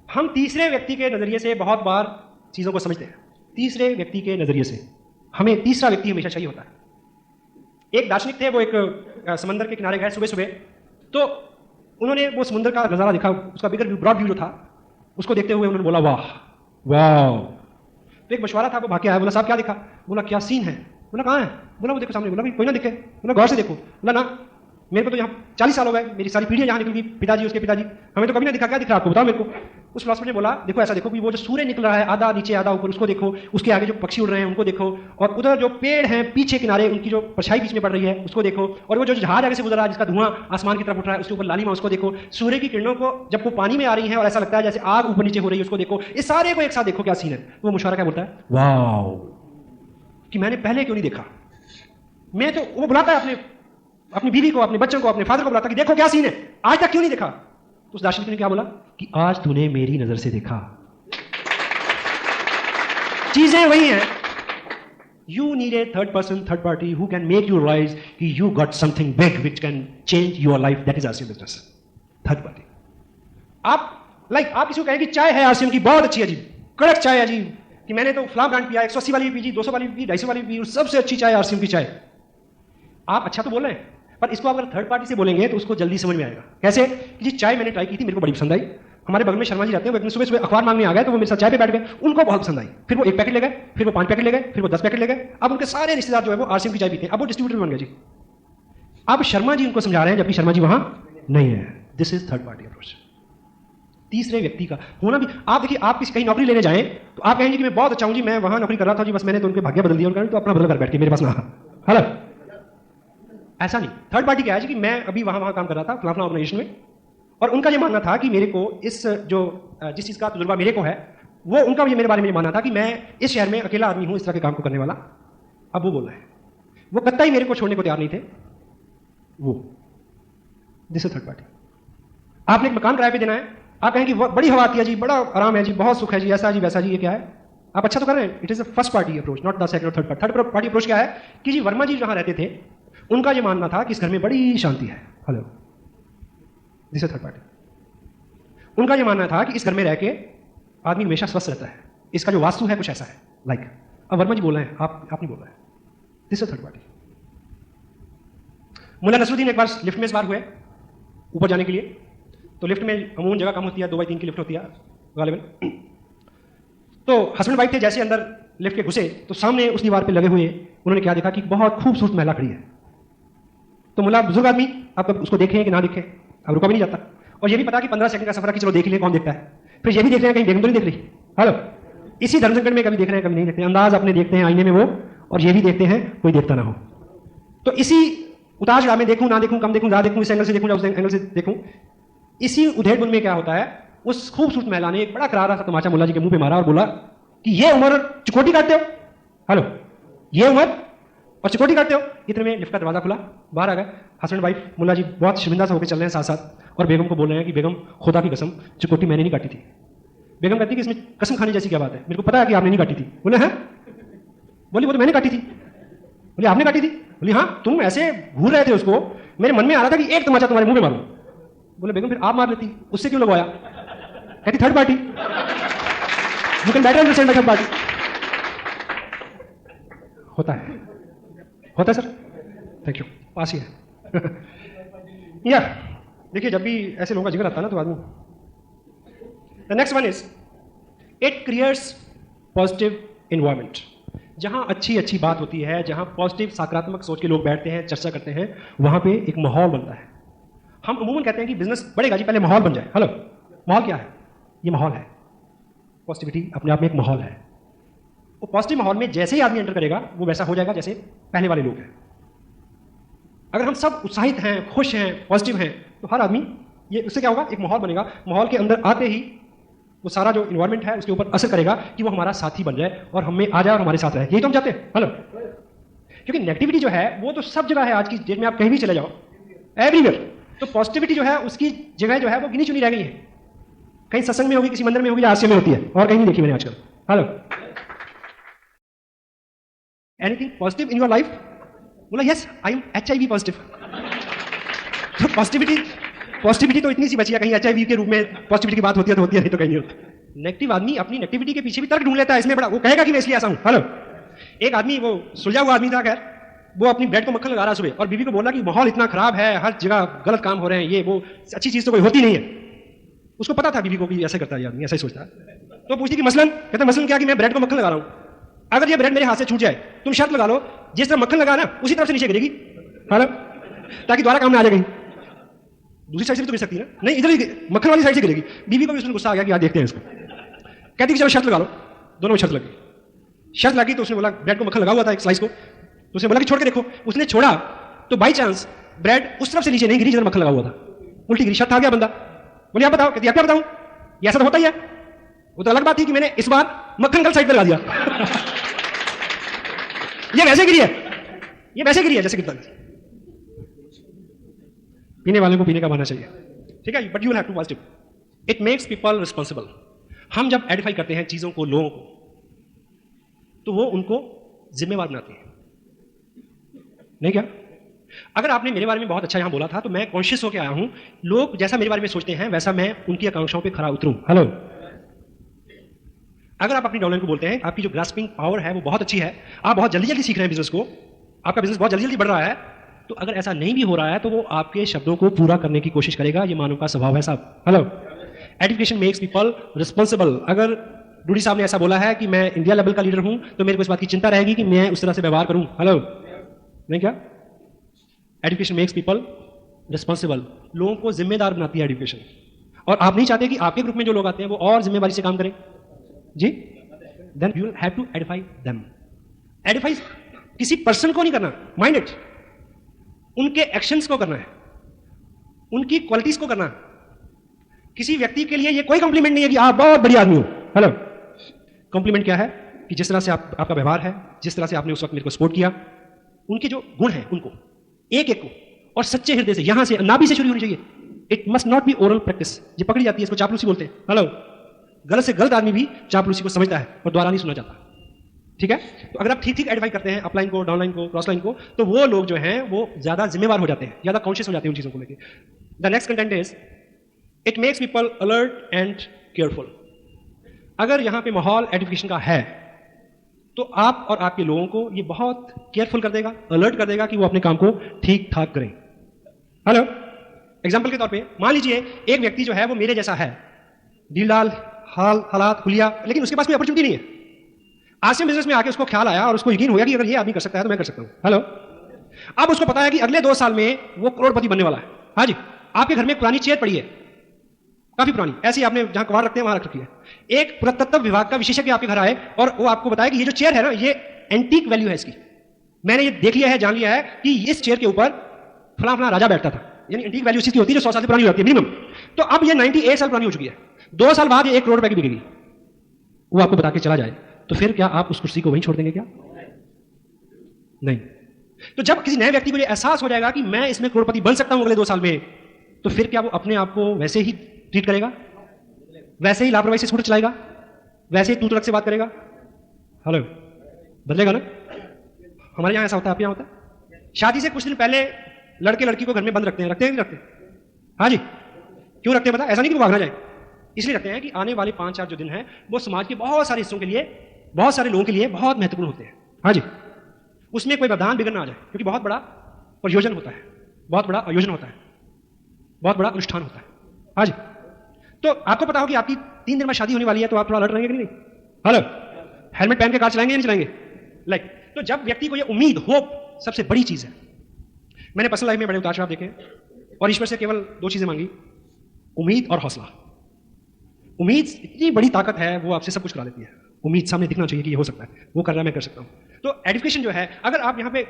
हम तीसरे व्यक्ति के नजरिए से बहुत बार चीजों को समझते हैं। तीसरे व्यक्ति के नजरिए से हमें तीसरा व्यक्ति हमेशा चाहिए होता है। एक दार्शनिक थे, वो एक समंदर के किनारे गए सुबह सुबह, तो उन्होंने वो समुद्र का नजारा देखा, उसका बिगर ब्रॉड व्यू जो था उसको देखते हुए उन्होंने बोला वाह वाह। तो एक मशवरा था, वो भाग के आया, बोला साहब क्या दिखा? बोला क्या सीन है? बोला कहाँ है? बोला वो देखो सामने। बोला कोई ना दिखे। बोला गौर से देखो। बोला ना, मेरे को तो यहाँ 40 साल हो गए, मेरी सारी पीढ़ियाँ यहाँ निकल गई, पिताजी उसके पिताजी, हमें तो कभी ना दिखा। क्या दिख रहा आपको, बताओ मेरे को। उस फिलोसफर ने बोला देखो ऐसा देखो कि वो जो सूर्य निकल रहा है आधा नीचे आधा ऊपर, उसको देखो, उसके आगे जो पक्षी उड़ रहे हैं उनको देखो, और उधर जो पेड़ हैं पीछे किनारे उनकी जो परछाई बीच में पड़ रही है उसको देखो, और वो जो जहाज आगे से गुजर रहा है जिसका धुआं आसमान की तरफ उठ रहा है उसके ऊपर लालिमा उसको देखो, सूर्य की किरणों को जब वो पानी में आ रही है और ऐसा लगता है जैसे आग ऊपर नीचे हो रही है उसको देखो। इस सारे को एक साथ देखो क्या सीन है। वो मुशारा क्या बोलता है? वाओ, कि मैंने पहले क्यों नहीं देखा। मैं तो वो बुलाता है अपनी बीवी को, अपने बच्चों को, अपने फादर को बुलाता कि देखो क्या सीन है, आज तक क्यों नहीं देखा। तो उस दार्शनिक ने क्या बोला कि आज तूने मेरी नजर से देखा। चीजें वही हैं। You need a third person, third party who can make you realise कि you got something big which can change your life. That is RCM business, third party. आप किसी को कहें कि चाय है आरसीएम की बहुत अच्छी है जी, कड़क चाय है जी, कि मैंने तो फलां ब्रांड पिया, 180 वाली भी पी जी, 200 वाली भी पी, 250 वाली भी पी, सबसे अच्छी चाय आरसीएम की चाय। आप अच्छा तो बोल रहे हैं, पर इसको अगर थर्ड पार्टी से बोलेंगे तो उसको जल्दी समझ में आएगा। कैसे? कि जी चाय मैंने ट्राई की थी, मेरे को बड़ी पसंद आई। हमारे बगल में शर्मा जी रहते हैं, वो एक दिन सुबह सुबह अखबार मांगने आ गए तो वो मेरे साथ चाय पे बैठ गए, उनको बहुत पसंद आई। फिर वो 1 पैकेट ले गए, फिर वो 5 पैकेट ले गए, फिर वो 10 पैकेट ले गए। अब उनके सारे रिश्तेदार जो है वो आरसीएम की चाय पीते हैं, अब वो डिस्ट्रीब्यूटर बन गए जी। अब शर्मा जी उनको समझा रहे हैं जबकि शर्मा जी वहां नहीं है। This is third party approach. तीसरे व्यक्ति का होना भी। आप देखिए, आप कहीं नौकरी लेने जाएं तो आप कहेंगे कि मैं बहुत अच्छा हूं जी, मैं वहां नौकरी कर रहा था जी, बस मैंने तो उनके भाग्य बदल दिया, तो अपना बदल कर बैठ के मेरे पास ना। हेलो, ऐसा नहीं। थर्ड पार्टी क्या है कि मैं अभी वहां काम कर रहा था फलाना ऑर्गेनाइजेशन में, और उनका ये मानना था कि मेरे को जिस चीज का तजुर्बा मेरे को है, वो उनका भी मेरे बारे में ये मानना था कि मैं इस शहर में अकेला आदमी हूं इस तरह के काम को करने वाला। अब वो बोल रहे हैं, वो कतई मेरे को छोड़ने को तैयार नहीं थे। वो दिस इज थर्ड पार्टी। आपने एक मकान किराए पे देना है, आप कहें कि बड़ी हवा आती है जी, बड़ा आराम है जी, बहुत सुख है जी, ऐसा जी वैसा जी, ये क्या है? आप अच्छा तो कर रहे हैं। It is the first party approach, not the second और third party. Third party approach क्या है कि जी वर्मा जी जहां रहते थे उनका ये मानना था कि इस घर में बड़ी शांति है। Hello, this is third party. उनका ये मानना था कि इस घर में रह के आदमी हमेशा स्वस्थ रहता है, इसका जो वास्तु है कुछ ऐसा है लाइक। अब वर्मा जी बोल रहे हैं, आप नहीं बोल रहे हैं। This is third party. Mulla Nasruddin एक बार लिफ्ट में इस बार हुए ऊपर जाने के लिए, तो लिफ्ट में अमूमन जगह कम होती है, 2x3 की लिफ्ट होती है गालिबन। तो हस्बैंड वाइफ थे, जैसे अंदर लिफ्ट के घुसे तो सामने उस दीवार पे लगे हुए उन्होंने क्या देखा कि बहुत खूबसूरत महिला खड़ी है। तो मुल्ला बुजुर्ग आदमी, आप उसको देखें कि ना देखें, अब रुका भी नहीं जाता, और ये भी पता कि 15 सेकंड का सफर है कि चलो देख ले कौन देखता है। फिर ये भी देख रहे हैं कहीं बेगम तो नहीं देख रही। हेलो, इसी धर्म संकट में कभी देख रहे हैं कभी नहीं देखते, अंदाज अपने देखते हैं आईने में वो, और ये भी देखते हैं कोई देखता ना हो। तो इसी उतार चढ़ाव में देखूं ना देखूं, कम देखूं ज्यादा देखूं, इस एंगल से देखूं या उस एंगल से देखूं, इसी उधेड़बुन में क्या होता है, उस खूबसूरत महिला ने एक बड़ा करारा सा तमाचा मुल्ला जी के मुंह पे मारा और बोला कि ये उम्र चिकोटी काटते हो, हेलो, ये उम्र और सिक्योरिटी करते हो। इतने में लिफ्ट का दरवाजा खुला, बाहर आ गए हस्बैंड वाइफ। मुल्ला जी बहुत शर्मिंदा से होकर चल रहे हैं साथ साथ, और बेगम को बोल रहे हैं कि बेगम खुदा की कसम सिक्योरिटी मैंने नहीं काटी थी। बेगम कहती कि इसमें कसम खाने जैसी क्या बात है, मेरे को पता है कि आपने नहीं काटी थी। बोले हैं? बोली वो तो मैंने काटी थी। बोले आपने काटी थी? बोली हाँ, तुम ऐसे घूर रहे थे उसको, मेरे मन में आ रहा था कि एक तमाचा तुम्हारे मुंह में मारूं। बोले बेगम फिर आप मार लेती, उससे क्यों लगवाया? कहती third party, you can better understand third party. होता है सर, थैंक यू, पास ही है। या देखिए, जब भी ऐसे लोगों का जिक्र आता है ना तो आदमी। The next one is it creates positive environment. जहां अच्छी अच्छी बात होती है, जहां पॉजिटिव सकारात्मक सोच के लोग बैठते हैं, चर्चा करते हैं, वहां पे एक माहौल बनता है। हम अमूमन कहते हैं कि बिजनेस बढ़ेगा जी, पहले माहौल बन जाए। हेलो, माहौल क्या है? ये माहौल है। पॉजिटिविटी अपने आप में एक माहौल है। वो पॉजिटिव माहौल में जैसे ही आदमी एंटर करेगा वो वैसा हो जाएगा जैसे पहले वाले लोग हैं। अगर हम सब उत्साहित हैं, खुश हैं, पॉजिटिव हैं, तो हर आदमी, ये उससे क्या होगा, एक माहौल बनेगा। माहौल के अंदर आते ही वो सारा जो इन्वायरमेंट है उसके ऊपर असर करेगा कि वो हमारा साथी बन जाए और हमें आ जाए और हमारे साथ रहे। यही तो हम चाहते हैं। हेलो, क्योंकि नेगेटिविटी जो है वो तो सब जगह है आज की डेट में, आप कहीं भी चले जाओ, एवरीवेयर। तो पॉजिटिविटी जो है उसकी जगह जो है वो गिनी चुनी रह गई है। कहीं सत्संग में होगी, किसी मंदिर में होगी, आश्रम में होती है, और कहीं नहीं देखी मैंने आजकल। Hello, anything positive in your life? बोला yes, I am HIV positive. तो पॉजिटिविटी तो इतनी सी बची है, कहीं HIV के रूप में पॉजिटिविटी की बात होती है तो होती है, नहीं तो कहीं नहीं होती। नेगेटिव आदमी अपनी नेगेटिविटी के पीछे भी तर्क ढूंढ लेता है, इसमें बड़ा वो कहेगा कि मैं इसलिए ऐसा हूं। हेलो, एक आदमी वो सुलझा हुआ आदमी था, खैर वो अपनी ब्रेड को मक्खन लगा रहा सुबह, और बीवी को बोला कि माहौल इतना खराब है, हर जगह गलत काम हो रहे हैं, ये वो अच्छी चीज तो कोई होती नहीं है। उसको पता था बीवी को कि ऐसे करता है आदमी, ऐसा ही सोचता है। तो पूछती कि मसलन, कहता मसलन क्या कि मैं ब्रेड को मक्खन लगा रहा हूं, अगर ये ब्रेड मेरे हाथ से छूट जाए, तुम शर्त लगा लो जिस तरह मक्खन लगा ना उसी तरफ से नीचे गिरेगी। हेलो, ताकि दोबारा काम में आ जाएगी। दूसरी साइड से भी तो गिर सकती है ना, नहीं इधर ही मक्खन वाली साइड से गिरेगी। बीवी को भी उसमें गुस्सा आ गया कि यार देखते हैं इसको। कहती कि चलो शर्त लगा लो, दोनों में शर्त लगी। शर्त लगी तो उसने बोला, ब्रेड को मक्खन लगा हुआ था एक स्लाइस को, तो उसने बोला कि छोड़ के देखो। उसने छोड़ा तो बाई चांस ब्रेड उस तरफ से नीचे नहीं गिरी जिधर मक्खन लगा हुआ था, उल्टी गिरी। शर्त आ गया बंदा। बोले आप बताओ, कहती आप क्या बताऊं, ये ऐसा तो होता ही है। वो तो अलग बात थी कि मैंने इस बार मक्खन गलत साइड पर लगा दिया। ये वैसे गिरी है, ये वैसे गिरी है जैसे गिरता है। पीने वाले को पीने का बहाना चाहिए, ठीक है, but you will have to positive. It makes people responsible. हम जब आइडेंटिफाई करते हैं चीजों को, लोगों को, तो वो उनको जिम्मेवार बनाते हैं, नहीं क्या? अगर आपने मेरे बारे में बहुत अच्छा यहां बोला था तो मैं कॉन्शियस होकर आया हूं, लोग जैसा मेरे बारे में सोचते हैं वैसा मैं उनकी आकांक्षाओं पे खरा उतरूं। हेलो, अगर आप अपनी डाउनलाइन को बोलते हैं, आपकी जो ग्रास्पिंग पावर है वो बहुत अच्छी है, आप बहुत जल्दी जल्दी सीख रहे हैं बिजनेस को, आपका बिजनेस बहुत जल्दी जल्दी बढ़ रहा है, तो अगर ऐसा नहीं भी हो रहा है तो वो आपके शब्दों को पूरा करने की कोशिश करेगा। ये मानव का स्वभाव है साहब। Hello, education makes people responsible. अगर डूडी साहब ने ऐसा बोला है कि मैं इंडिया लेवल का लीडर हूं तो मेरे को इस बात की चिंता रहेगी कि मैं उस तरह से व्यवहार करूं। हेलो, नहीं क्या? Education makes people responsible. लोगों को जिम्मेदार बनाती है एजुकेशन, और आप नहीं चाहते कि आपके ग्रुप में जो लोग आते हैं वो और जिम्मेवारी से काम करें जी। Then you will have to edify them. Edify किसी पर्सन को नहीं करना, माइंड इट, उनके एक्शंस को करना है, उनकी क्वालिटीज को करना। किसी व्यक्ति के लिए ये कोई कंप्लीमेंट नहीं है कि आप बहुत बढ़िया आदमी हो। हेलो, कंप्लीमेंट क्या है कि जिस तरह से आपका व्यवहार है, जिस तरह से आपने उस वक्त मेरे को सपोर्ट किया, उनके जो गुण हैं उनको एक एक को, और सच्चे हृदय से, यहां से नाभि से शुरू होनी चाहिए। It must not be oral practice, ये पकड़ी जाती है, इसको चापलूसी बोलते हैं। हेलो, गलत से गलत आदमी भी चापलूसी को समझता है और द्वारा नहीं सुना जाता, ठीक है? तो अगर आप ठीक ठीक एडवाइस करते हैं अपलाइन को, डाउनलाइन को, क्रॉस लाइन को, तो वो लोग जो हैं वो ज्यादा जिम्मेवार हो जाते हैं, ज्यादा कॉन्शियस हो जाते हैं उन चीजों को लेकर। The next content is it makes people alert and careful. अगर यहां पे माहौल एजुकेशन का है तो आप और आपके लोगों को ये बहुत केयरफुल कर देगा, अलर्ट कर देगा कि वो अपने काम को ठीक ठाक करें। हेलो, एग्जाम्पल के तौर पे मान लीजिए एक व्यक्ति जो है वो मेरे जैसा है, डीलडाल, हालात खुलिया, लेकिन उसके पास कोई अपॉर्चुनिटी नहीं है। आज से बिजनेस में आके उसको ख्याल आया और उसको यकीन हो गया कि अगर ये आदमी कर सकता है तो मैं कर सकता हूं। हेलो, अब उसको पता है कि अगले 2 साल में वो करोड़पति बनने वाला है। हाँ जी, आपके घर में एक पुरानी चेयर पड़ी है, काफी पुरानी, ऐसी आपने जहां कबाड़ रखते हैं वहां रख रखी है। एक पुरातत्व विभाग का विशेषज्ञ आपके घर आए और वो आपको बताया कि ये जो चेयर है ना, ये एंटीक वैल्यू है इसकी, मैंने ये देख लिया है, जान लिया है कि इस चेयर के ऊपर फला फला राजा बैठता था। यानी एंटीक वैल्यू इसकी होती है जो 100 साल से पुरानी हो जाती है मिनिमम। तो अब ये 98 साल पुरानी हो चुकी है, 2 साल बाद ये 1 करोड़ रुपए की बिकेगी। वो आपको बता के चला जाए तो फिर क्या आप उस कुर्सी को वहीं छोड़ देंगे क्या? नहीं। तो जब किसी नए व्यक्ति को ये एहसास हो जाएगा कि मैं इसमें करोड़पति बन सकता हूं अगले 2 साल में, तो फिर क्या वो अपने आप को वैसे ही ट्रीट करेगा, वैसे ही लापरवाही से स्कूटर चलाएगा, वैसे ही तू तड़क से बात करेगा? हेलो, बदलेगा ना? हमारे यहां ऐसा होता है, आपके यहां होता है? शादी से कुछ दिन पहले लड़के लड़की को घर में बंद रखते हैं नहीं रखते? हाँ जी, क्यों रखते हैं पता? ऐसा नहीं कि वो भागना जाए, इसलिए रखते हैं कि आने वाले 5-4 जो दिन हैं वो समाज के बहुत सारे हिस्सों के लिए, बहुत सारे लोगों के लिए बहुत महत्वपूर्ण होते हैं। हाँ जी, उसमें कोई व्यवधान बिगड़ ना आ जाए, क्योंकि बहुत बड़ा प्रयोजन होता है, बहुत बड़ा आयोजन होता है, बहुत बड़ा अनुष्ठान होता है। हाँ जी, तो आपको पता हो कि आपकी 3 दिन में शादी होने वाली है, तो आप थोड़ा अलर्ट रहेंगे कि नहीं? हेलो, हेलमेट पहन के कार चलाएंगे या नहीं चलाएंगे? लाइक तो जब व्यक्ति को ये उम्मीद, होप सबसे बड़ी चीज है। मैंने पर्सनल लाइफ में बड़े उतार चढ़ाव देखे और ईश्वर से केवल 2 चीजें मांगी, उम्मीद और हौसला। उम्मीद इतनी बड़ी ताकत है, वो आपसे सब कुछ करा लेती है। उम्मीद सामने दिखना चाहिए कि ये हो सकता है, वो कर रहा है, मैं कर सकता हूं। तो एजुकेशन जो है, अगर आप यहाँ पे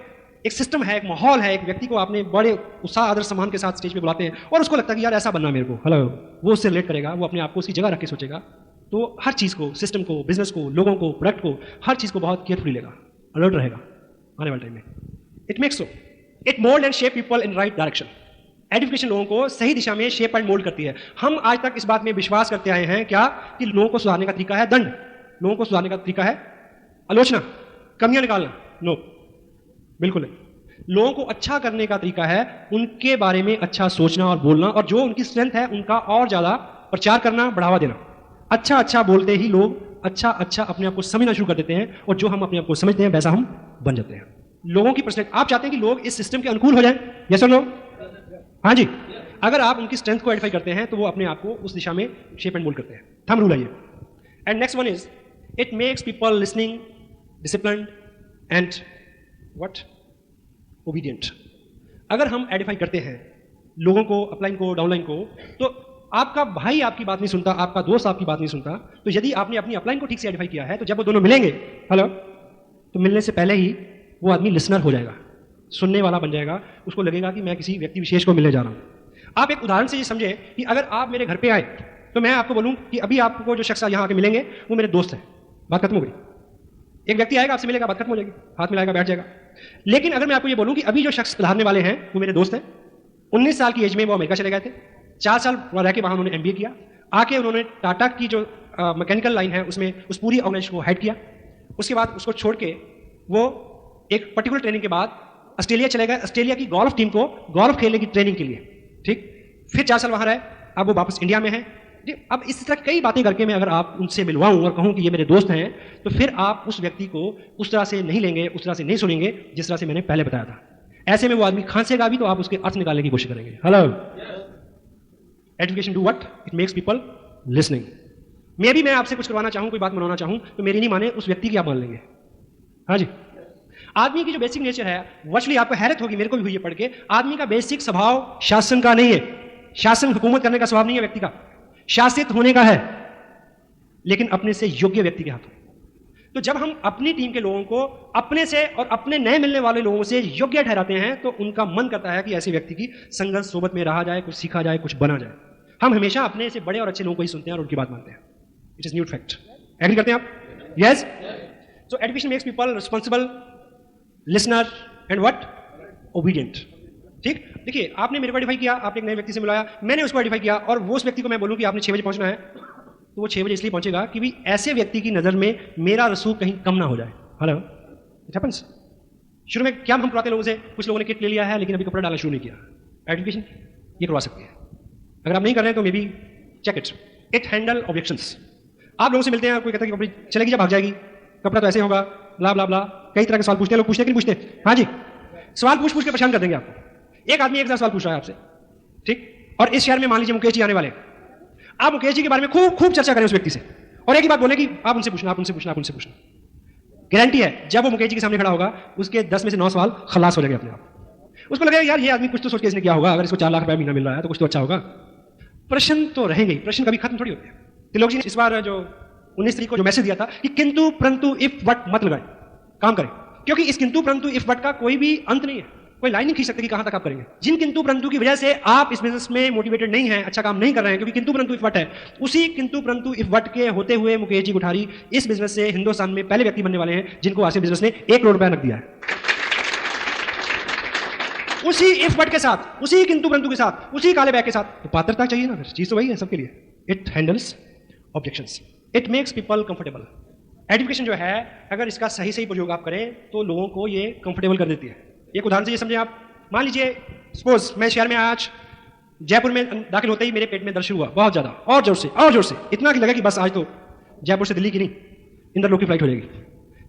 एक सिस्टम है, एक माहौल है, एक व्यक्ति को आपने बड़े उत्साह आदर सम्मान के साथ स्टेज पे बुलाते हैं और उसको लगता है कि यार ऐसा बनना मेरे को, हेलो, वो उससे रिलेट करेगा, वो अपने आप को उसकी जगह रख के सोचेगा, तो हर चीज को, सिस्टम को, बिजनेस को, लोगों को, प्रोडक्ट को, हर चीज को बहुत केयरफुली लेगा, अलर्ट रहेगा आने वाले टाइम में। It makes so, it mould and shape people in right direction. Education लोगों को सही दिशा में शेप एंड मोल्ड करती है। हम आज तक इस बात में विश्वास करते आए हैं क्या, कि लोगों को सुधारने का तरीका है दंड, लोगों को सुधारने का तरीका है आलोचना, कमियां निकालना? नो, बिल्कुल नहीं। लोगों को अच्छा करने का तरीका है उनके बारे में अच्छा सोचना और बोलना, और जो उनकी स्ट्रेंथ है उनका और ज्यादा प्रचार करना, बढ़ावा देना। अच्छा अच्छा बोलते ही लोग अच्छा अच्छा अपने आप को समझना शुरू कर देते हैं, और जो हम अपने आप को समझते हैं वैसा हम बन जाते हैं। लोगों की पर्सनैलिटी, आप चाहते हैं कि लोग इस सिस्टम के अनुकूल हो जाएं? यस और नो? हाँ जी, अगर आप उनकी स्ट्रेंथ को आइडेंटिफाई करते हैं तो वो अपने आप को उस दिशा में शेप एंड मोल्ड करते हैं। थंब रूल है ये। And next one is, it makes people listening, disciplined and what, obedient. अगर हम आइडेंटिफाई करते हैं लोगों को, अपलाइन को, डाउनलाइन को, तो आपका भाई आपकी बात नहीं सुनता, आपका दोस्त आपकी बात नहीं सुनता, तो यदि आपने अपनी अपलाइन को ठीक से आइडेंटिफाई किया है, तो जब वो दोनों मिलेंगे, हेलो, तो मिलने से पहले ही वो आदमी लिसनर हो जाएगा, सुनने वाला बन जाएगा। उसको लगेगा कि मैं किसी व्यक्ति विशेष को मिलने जा रहा हूं। आप एक उदाहरण से ये समझे कि अगर आप मेरे घर पे आए तो मैं आपको बोलूं कि अभी आपको जो शख्स यहाँ आके मिलेंगे वो मेरे दोस्त हैं, बात खत्म हो गई। एक व्यक्ति आएगा, आपसे मिलेगा, बात खत्म हो जाएगी, हाथ मिलाएगा, बैठ जाएगा। लेकिन अगर मैं आपको ये बोलूं कि अभी जो शख्स पधारने वाले हैं वो मेरे दोस्त हैं, 19 साल की एज में वो अमेरिका चले गए थे, 4 साल रह के वहां उन्होंने MBA किया, आके उन्होंने टाटा की जो मैकेनिकल लाइन है उसमें उस पूरी ऑर्गेनाइजेशन को हेड किया। उसके बाद उसको छोड़ के वो एक पर्टिकुलर ट्रेनिंग के बाद ऑस्ट्रेलिया चले गए, ऑस्ट्रेलिया की गोल्फ टीम को गोल्फ खेलने की ट्रेनिंग के लिए, ठीक। फिर 4 साल वहां रहे, अब वो वापस इंडिया में है। अब इस तरह कई बातें करके मैं अगर आप उनसे मिलवाऊं और कहूं कि ये मेरे दोस्त हैं, तो फिर आप उस व्यक्ति को उस तरह से नहीं लेंगे, उस तरह से नहीं सुनेंगे जिस तरह से मैंने पहले बताया था। ऐसे में वो आदमी खांसेगा भी तो आप उसके अर्थ निकालने की कोशिश करेंगे। Hello, education do what, it makes people listening. मे भी मैं आपसे कुछ करवाना चाहूं, कोई बात मनवाना चाहूं, तो मेरी नहीं माने, उस व्यक्ति की आप मान लेंगे। हाँ जी, आदमी की जो बेसिक नेचर है, वर्चुअली आपको हैरत होगी, मेरे को भी हुई है पढ़ के, आदमी का बेसिक स्वभाव शासन का नहीं है। शासन हुकूमत करने का स्वभाव नहीं है व्यक्ति का, शासित होने का है, लेकिन अपने से योग्य व्यक्ति के हाथों। तो जब हम अपनी टीम के लोगों को अपने से और अपने नए मिलने वाले लोगों से योग्य ठहराते हैं, तो उनका मन करता है कि ऐसे व्यक्ति की संगत सोबत में रहा जाए, कुछ सीखा जाए, कुछ बना जाए। हम हमेशा अपने से बड़े और अच्छे लोगों को ही सुनते हैं और उनकी बात मानते हैं। It is new fact. Agree करते हैं आप? Yes. So education makes people responsible, listener and what, obedient. ठीक, देखिए आपने मेरे को आइडेंटिफाई किया, आपने एक नए व्यक्ति से मिलाया, मैंने उसको आइडेंटिफाई किया, और वो उस व्यक्ति को मैं बोलूं कि आपने 6 बजे पहुंचना है, तो वो 6 बजे इसलिए पहुंचेगा कि भी ऐसे व्यक्ति की नजर में मेरा रसूख कहीं कम ना हो जाए। Hello, it happens. शुरू में क्या हम करवाते लोगों से, कुछ लोगों ने किट ले लिया है लेकिन अभी कपड़ा डालना शुरू नहीं किया। एजुकेशन ये करवा सकती है। अगर आप नहीं कर रहे हैं तो maybe check it. It handle objections. आप लोगों से मिलते हैं, कोई कहता है कि कपड़ी चलेगी या भाग जाएगी, कपड़ा तो ऐसे होगा, ब्ला ब्ला ब्ला, कई तरह के सवाल पूछते हैं लोग। पूछते कि नहीं पूछते? हाँ जी, सवाल पूछ पूछ के परेशान कर देंगे आपको। एक आदमी 1000 सवाल पूछ रहा है आपसे, ठीक, और इस शहर में मान लीजिए मुकेश जी आने वाले, आप मुकेश जी के बारे में खूब खूब चर्चा करें उस व्यक्ति से, और एक ही बात बोले कि आप उनसे पूछना, आप उनसे पूछना, आप उनसे पूछना। गारंटी है जब वो मुकेश जी के सामने खड़ा होगा, उसके 10 में से 9 सवाल खलास हो जाएंगे अपने आप। उसको लगेगा यार ये आदमी कुछ तो सोच के इसने किया होगा, अगर इसको 4 लाख रुपया महीना मिल रहा है तो कुछ तो अच्छा होगा। प्रश्न तो रहेंगे ही, प्रश्न कभी खत्म थोड़ी होते हैं। त्रिलोक जी ने इस बार जो 19 तारीख को जो मैसेज दिया था कि किंतु परंतु इफ वट मत लगाए, काम करें, क्योंकि इस किंतु परंतु इफ वट का कोई भी अंत नहीं है, कोई लाइन नहीं खींच सकते कि कहां तक आप करेंगे। जिन किंतु परंतु की वजह से आप इस बिजनेस में मोटिवेटेड नहीं है, अच्छा काम नहीं कर रहे हैं, क्योंकि किंतु परंतु इफ वट है, उसी किंतु परंतु इफ वट के होते हुए मुकेश जी कोठारी इस बिजनेस से हिंदुस्तान में पहले व्यक्ति बनने वाले हैं जिनको आज से बिजनेस ने 1 करोड़ रुपया रख दिया है। उसी इफ बट के साथ, उसी किंतु परंतु के साथ, उसी काले बैग के साथ, तो पात्रता चाहिए ना, फिर चीज तो वही है सबके लिए. It handles objections, it makes people comfortable. Education जो है अगर इसका सही सही प्रयोग आप करें तो लोगों को ये कंफर्टेबल कर देती है. एक उदाहरण से ये समझें आप, मान लीजिए सपोज मैं शहर में आज जयपुर में दाखिल होते ही मेरे पेट में दर्द शुरू हुआ बहुत ज्यादा, और जोर से इतना कि लगा कि बस आज तो जयपुर से दिल्ली की नहीं इंदरलोक की फ्लाइट हो जाएगी.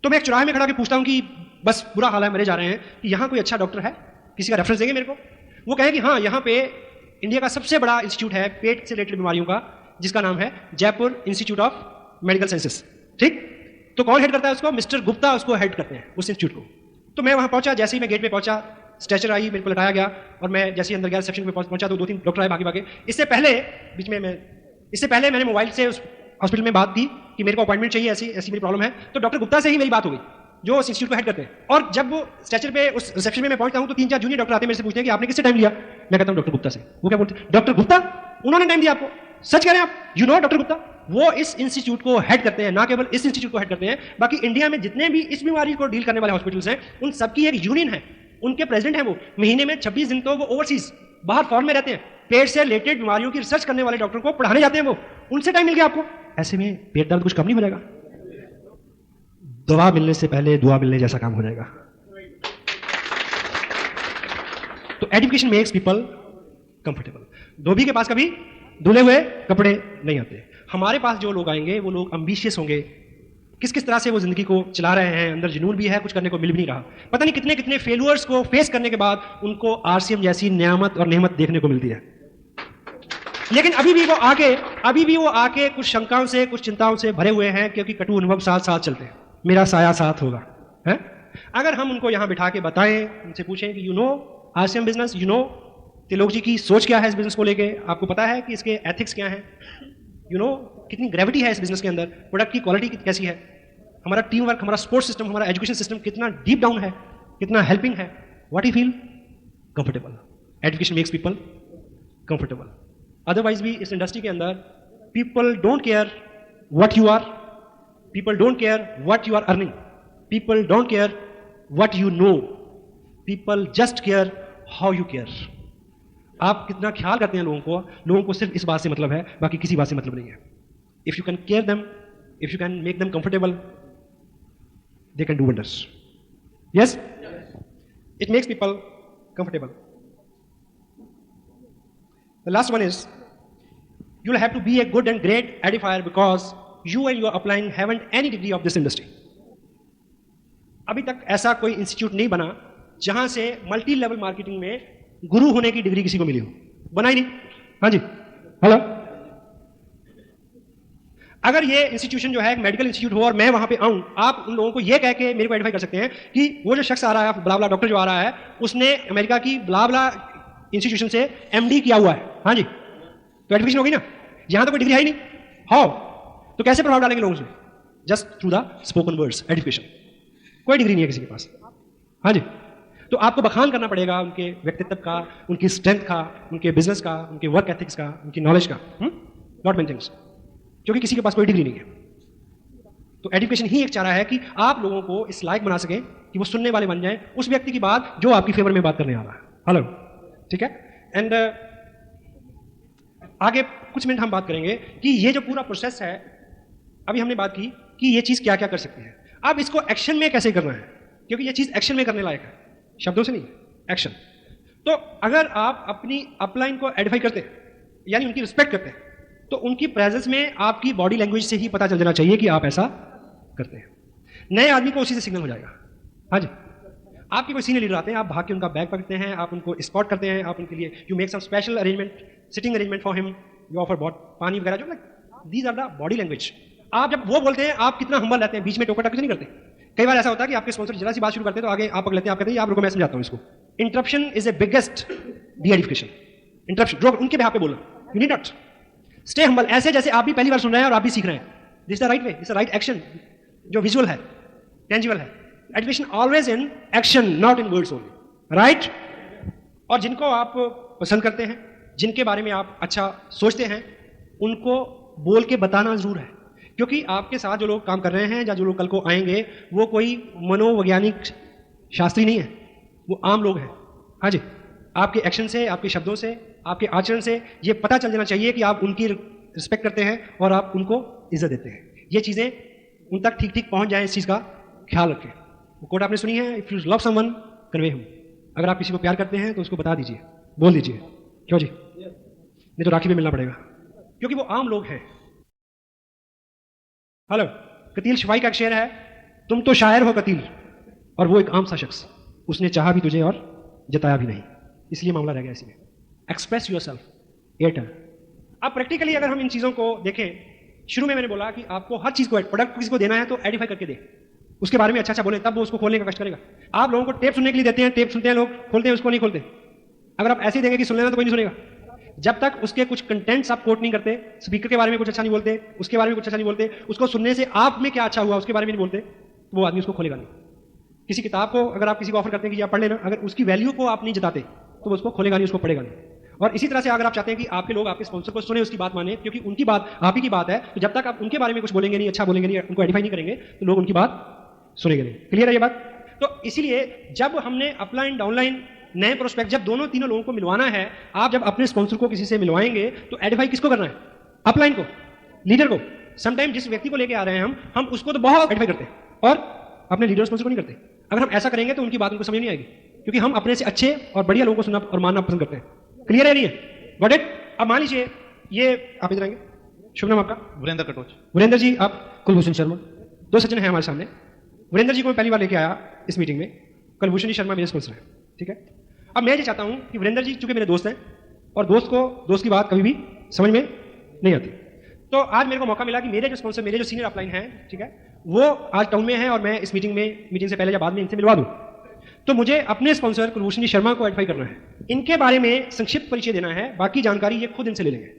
तो मैं एक चौराहे में खड़ा के पूछता हूँ कि बस बुरा हाल है, मरे जा रहे हैं, कि यहाँ कोई अच्छा डॉक्टर है, किसी का रेफरेंस देंगे मेरे को? वो कहे कि हाँ, यहाँ पे इंडिया का सबसे बड़ा इंस्टीट्यूट है पेट से रिलेटेड बीमारियों का, जिसका नाम है Jaipur institute of medical sciences. ठीक, तो कौन हेड करता है उसको? मिस्टर गुप्ता उसको हेड करते हैं उस इंस्टीट्यूट को. तो मैं वहाँ पहुंचा, जैसे ही मैं गेट पे पहुंचा स्ट्रेचर आई, मेरे को लटाया गया और मैं जैसे ही अंदर गया रिसेप्शन पे पहुंचा तो 2-3 डॉक्टर आए भागे. इससे पहले मैंने मोबाइल से उस हॉस्पिटल में बात की कि मेरे को अपॉइंटमेंट चाहिए, ऐसी मेरी प्रॉब्लम है. तो डॉक्टर गुप्ता से ही मेरी बात हो गई जो उस इंस्टीट्यूट को हेड करते हैं. और जब वो स्ट्रेचर पे उस रिसेप्शन में मैं पहुंचता हूं तो 3-4 जूनियर डॉक्टर आते हैं मेरे से पूछते हैं कि आपने किससे टाइम लिया? मैं कहता हूं डॉक्टर गुप्ता से. वो क्या बोलते हैं? डॉक्टर गुप्ता उन्होंने टाइम दिया आपको? सच कह रहे हैं आप? You know doctor Gupta? वो इस इंस्टीट्यूट को हेड करते हैं, ना केवल इस इंस्टीट्यूट को हेड करते हैं, बाकी इंडिया में जितने भी इस बीमारी को डील करने वाले हॉस्पिटल्स हैं उन सबकी एक यूनियन है, उनके प्रेसिडेंट हैं. वो महीने में 26 दिन तो वो ओवरसीज बाहर फॉरेन में रहते हैं, पेट से रिलेटेड बीमारियों की रिसर्च करने वाले डॉक्टर को पढ़ाने जाते हैं. वो उनसे टाइम मिल गया आपको. ऐसे में पेट दर्द कुछ कम नहीं हो जाएगा? दवा मिलने से पहले दुआ मिलने जैसा काम हो जाएगा. तो एजुकेशन मेक्स पीपल कंफर्टेबल. धोबी के पास कभी धुले हुए कपड़े नहीं आते. हमारे पास जो लोग आएंगे वो लोग एम्बिशियस होंगे, किस किस तरह से वो जिंदगी को चला रहे हैं, अंदर जुनून भी है, कुछ करने को मिल भी नहीं रहा. पता नहीं कितने कितने फेल्यूअर्स को फेस करने के बाद उनको आरसीएम जैसी नियामत और नेमत देखने को मिलती है. लेकिन अभी भी वो आके कुछ शंकाओं से, कुछ चिंताओं से भरे हुए हैं, क्योंकि कटु अनुभव साथ साथ चलते हैं. मेरा साया साथ होगा है? अगर हम उनको यहां बिठा के बताएं, उनसे पूछें कि you know RCM business, you know Trilok ji की सोच क्या है इस बिजनेस को लेके, आपको पता है कि इसके एथिक्स क्या है, यू नो कितनी ग्रेविटी है इस बिजनेस के अंदर, प्रोडक्ट की क्वालिटी कैसी है, हमारा टीम वर्क, हमारा स्पोर्ट्स सिस्टम, हमारा एजुकेशन सिस्टम कितना डीप डाउन है, कितना हेल्पिंग है, what you feel comfortable. Education makes people comfortable. Otherwise भी इस इंडस्ट्री के अंदर people don't care what you are, people don't care what you are earning, people don't care what you know, people just care how you care. आप कितना ख्याल करते हैं लोगों को सिर्फ इस बात से मतलब है, बाकी किसी बात से मतलब नहीं है. If you can care them, if you can make them comfortable, they can do wonders. Yes, it makes people comfortable. The last one is, you'll have to be a good and great edifier because you and your upline haven't any degree of this industry. अभी तक ऐसा कोई इंस्टीट्यूट नहीं बना जहां से मल्टी लेवल मार्केटिंग में गुरु होने की डिग्री किसी को मिली हो. बना ही नहीं. हाँ जी, हेलो. अगर ये इंस्टीट्यूशन जो है एक मेडिकल इंस्टीट्यूट हो और मैं वहां पे आऊं, आप उन लोगों को ये कह के मेरे को एडिफाई कर सकते हैं कि वो जो शख्स आ रहा है, ब्ला ब्ला डॉक्टर जो आ रहा है, उसने अमेरिका की ब्ला ब्ला इंस्टीट्यूशन से एमडी किया हुआ है. हाँ जी, तो एजुकेशन होगी ना. यहां तो कोई डिग्री है ही नहीं. हाउ? तो कैसे प्रभाव डालेंगे लोगों से? Just through the spoken words. Education, कोई डिग्री नहीं है किसी के पास. हाँ जी, तो आपको बखान करना पड़ेगा उनके व्यक्तित्व का, उनकी स्ट्रेंथ का, उनके बिजनेस का, उनके वर्क एथिक्स का, उनकी नॉलेज का, नॉट मेनी थिंग्स, क्योंकि किसी के पास कोई डिग्री नहीं है. तो एजुकेशन ही एक चारा है कि आप लोगों को इस लायक बना सके कि वो सुनने वाले बन जाए उस व्यक्ति की बात जो आपकी फेवर में बात करने आ रहा है. हेलो, ठीक है. एंड आगे कुछ मिनट हम बात करेंगे कि ये जो पूरा प्रोसेस है, अभी हमने बात की कि ये चीज क्या क्या कर सकती है. अब इसको एक्शन में कैसे करना है, क्योंकि ये चीज एक्शन में करने लायक है, शब्दों से नहीं, एक्शन. तो अगर आप अपनी अपलाइन को एडिफाई करते हैं, यानी उनकी रिस्पेक्ट करते हैं, तो उनकी प्रेजेंस में आपकी बॉडी लैंग्वेज से ही पता चल जाना चाहिए कि आप ऐसा करते हैं. नए आदमी को उसी से सिग्नल हो जाएगा. हाँ जी, आपके कोई सीनियर लीडर आते हैं, आप भाग के उनका बैग पकड़ते हैं, आप उनको स्पॉट करते हैं, आप उनके लिए you make some special arrangement, sitting arrangement for him, you offer पानी वगैरह, जो these are the body language. आप जब वो बोलते हैं, आप कितना हम्बल रहते हैं, बीच में टोका टक नहीं करते. कई बार ऐसा होता है कि आपके स्पॉन्सर जरा सी बात शुरू करते हैं तो आगे आप पकड़ लेते हैं, आप कहते हैं आप रुको मैं समझाता हूं इसको. Interruption is a biggest D-edification. Interruption जो उनके बिहाफ पे बोलना, you need not stay humble, ऐसे जैसे आप भी पहली बार सुन रहे हैं और आप भी सीख रहे हैं. This the right way, this the right action जो विजुअल है, टेंजिबल है. Education always in action, not in words only. Right? और जिनको आप पसंद करते हैं, जिनके बारे में आप अच्छा सोचते हैं, उनको बोल के बताना जरूर है, क्योंकि आपके साथ जो लोग काम कर रहे हैं या जो लोग कल को आएंगे वो कोई मनोवैज्ञानिक शास्त्री नहीं है, वो आम लोग हैं. हाँ जी, आपके एक्शन से, आपके शब्दों से, आपके आचरण से ये पता चल जाना चाहिए कि आप उनकी रिस्पेक्ट करते हैं और आप उनको इज्जत देते हैं। ये चीज़ें उन तक ठीक ठीक पहुंच जाए, इस चीज़ का ख्याल रखें। वो कोट आपने सुनी है, if you love someone convey him. अगर आप किसी को प्यार करते हैं तो उसको बता दीजिए, बोल दीजिए। क्यों जी? नहीं तो राखी में मिलना पड़ेगा, क्योंकि वो आम लोग हैं। हेलो, कतील शिवाई का एक शेर है, तुम तो शायर हो कतील, और वो एक आम सा शख्स, उसने चाहा भी तुझे और जताया भी नहीं, इसलिए मामला रह गया इसी में। Express yourself, Airtel. अब प्रैक्टिकली अगर हम इन चीज़ों को देखें, शुरू में मैंने बोला कि आपको हर चीज़ को, प्रोडक्ट किसी को देना है तो एडिफाई करके दे, उसके बारे में अच्छा अच्छा बोले, तब वो उसको खोलने का कष्ट करेगा। आप लोगों को टेप सुनने के लिए देते हैं, टेप सुनते हैं लोग, खोलते हैं उसको नहीं खोलते। अगर आप ऐसे ही देंगे कि सुन लेना तो कोई नहीं सुनेगा। जब तक उसके कुछ कंटेंट्स आप कोट नहीं करते, स्पीकर के बारे में कुछ अच्छा नहीं बोलते, उसके बारे में कुछ अच्छा नहीं बोलते, उसको सुनने से आप में क्या अच्छा हुआ उसके बारे में नहीं बोलते, तो वो आदमी उसको खोलेगा नहीं। किसी किताब को अगर आप किसी को ऑफर करते हैं कि आप पढ़ लेना, अगर उसकी वैल्यू को आप नहीं जताते तो वो उसको खोलेगा नहीं, उसको पढ़ेगा नहीं। और इसी तरह से अगर आप चाहते हैं कि आपके लोग आपके स्पॉन्सर को सुने, उसकी बात माने, क्योंकि उनकी बात आप ही की बात है, तो जब तक आप उनके बारे में कुछ बोलेंगे नहीं, अच्छा बोलेंगे नहीं, उनको एडिफाई नहीं करेंगे, तो लोग उनकी बात सुनेंगे नहीं। क्लियर है ये बात? तो इसीलिए जब हमने अपलाइन डाउनलाइन नए प्रोस्पेक्ट, जब दोनों तीनों लोगों को मिलवाना है, आप जब अपने स्पॉन्सर को किसी से मिलवाएंगे तो एडिफाई किसको करना है? अपलाइन को, लीडर को। समटाइम जिस व्यक्ति को लेके आ रहे हैं हम उसको तो बहुत एडिफाई करते हैं और अपने लीडर स्पॉन्सर को नहीं करते। अगर हम ऐसा करेंगे तो उनकी बात उनको समझ नहीं आएगी, क्योंकि हम अपने से अच्छे और बढ़िया लोगों को सुनना और मानना पसंद करते हैं। क्लियर है नहीं है? Got it? अब मान लीजिए ये आप इधर आएंगे, शुभ नाम आपका? वीरेंद्र कटोच। वीरेंद्र जी, आप कुलभूषण शर्मा, दो सज्जन हैं हमारे सामने। वीरेंद्र जी को मैं पहली बार लेके आया इस मीटिंग में, कुलभूषण जी शर्मा मेरे स्पॉन्सर हैं, ठीक है। अब मैं ये चाहता हूं कि वीरेंद्र जी चूंकि मेरे दोस्त हैं और दोस्त को दोस्त की बात कभी भी समझ में नहीं आती, तो आज मेरे को मौका मिला कि मेरे जो स्पॉन्सर, मेरे जो सीनियर अपलाइन हैं, ठीक है, वो आज टाउन में है और मैं इस मीटिंग से पहले या बाद में इनसे मिलवा दूं। तो मुझे अपने स्पॉन्सर कुलभूषण जी शर्मा को एडवाइस करना है, इनके बारे में संक्षिप्त परिचय देना है, बाकी जानकारी ये खुद इनसे ले लेंगे।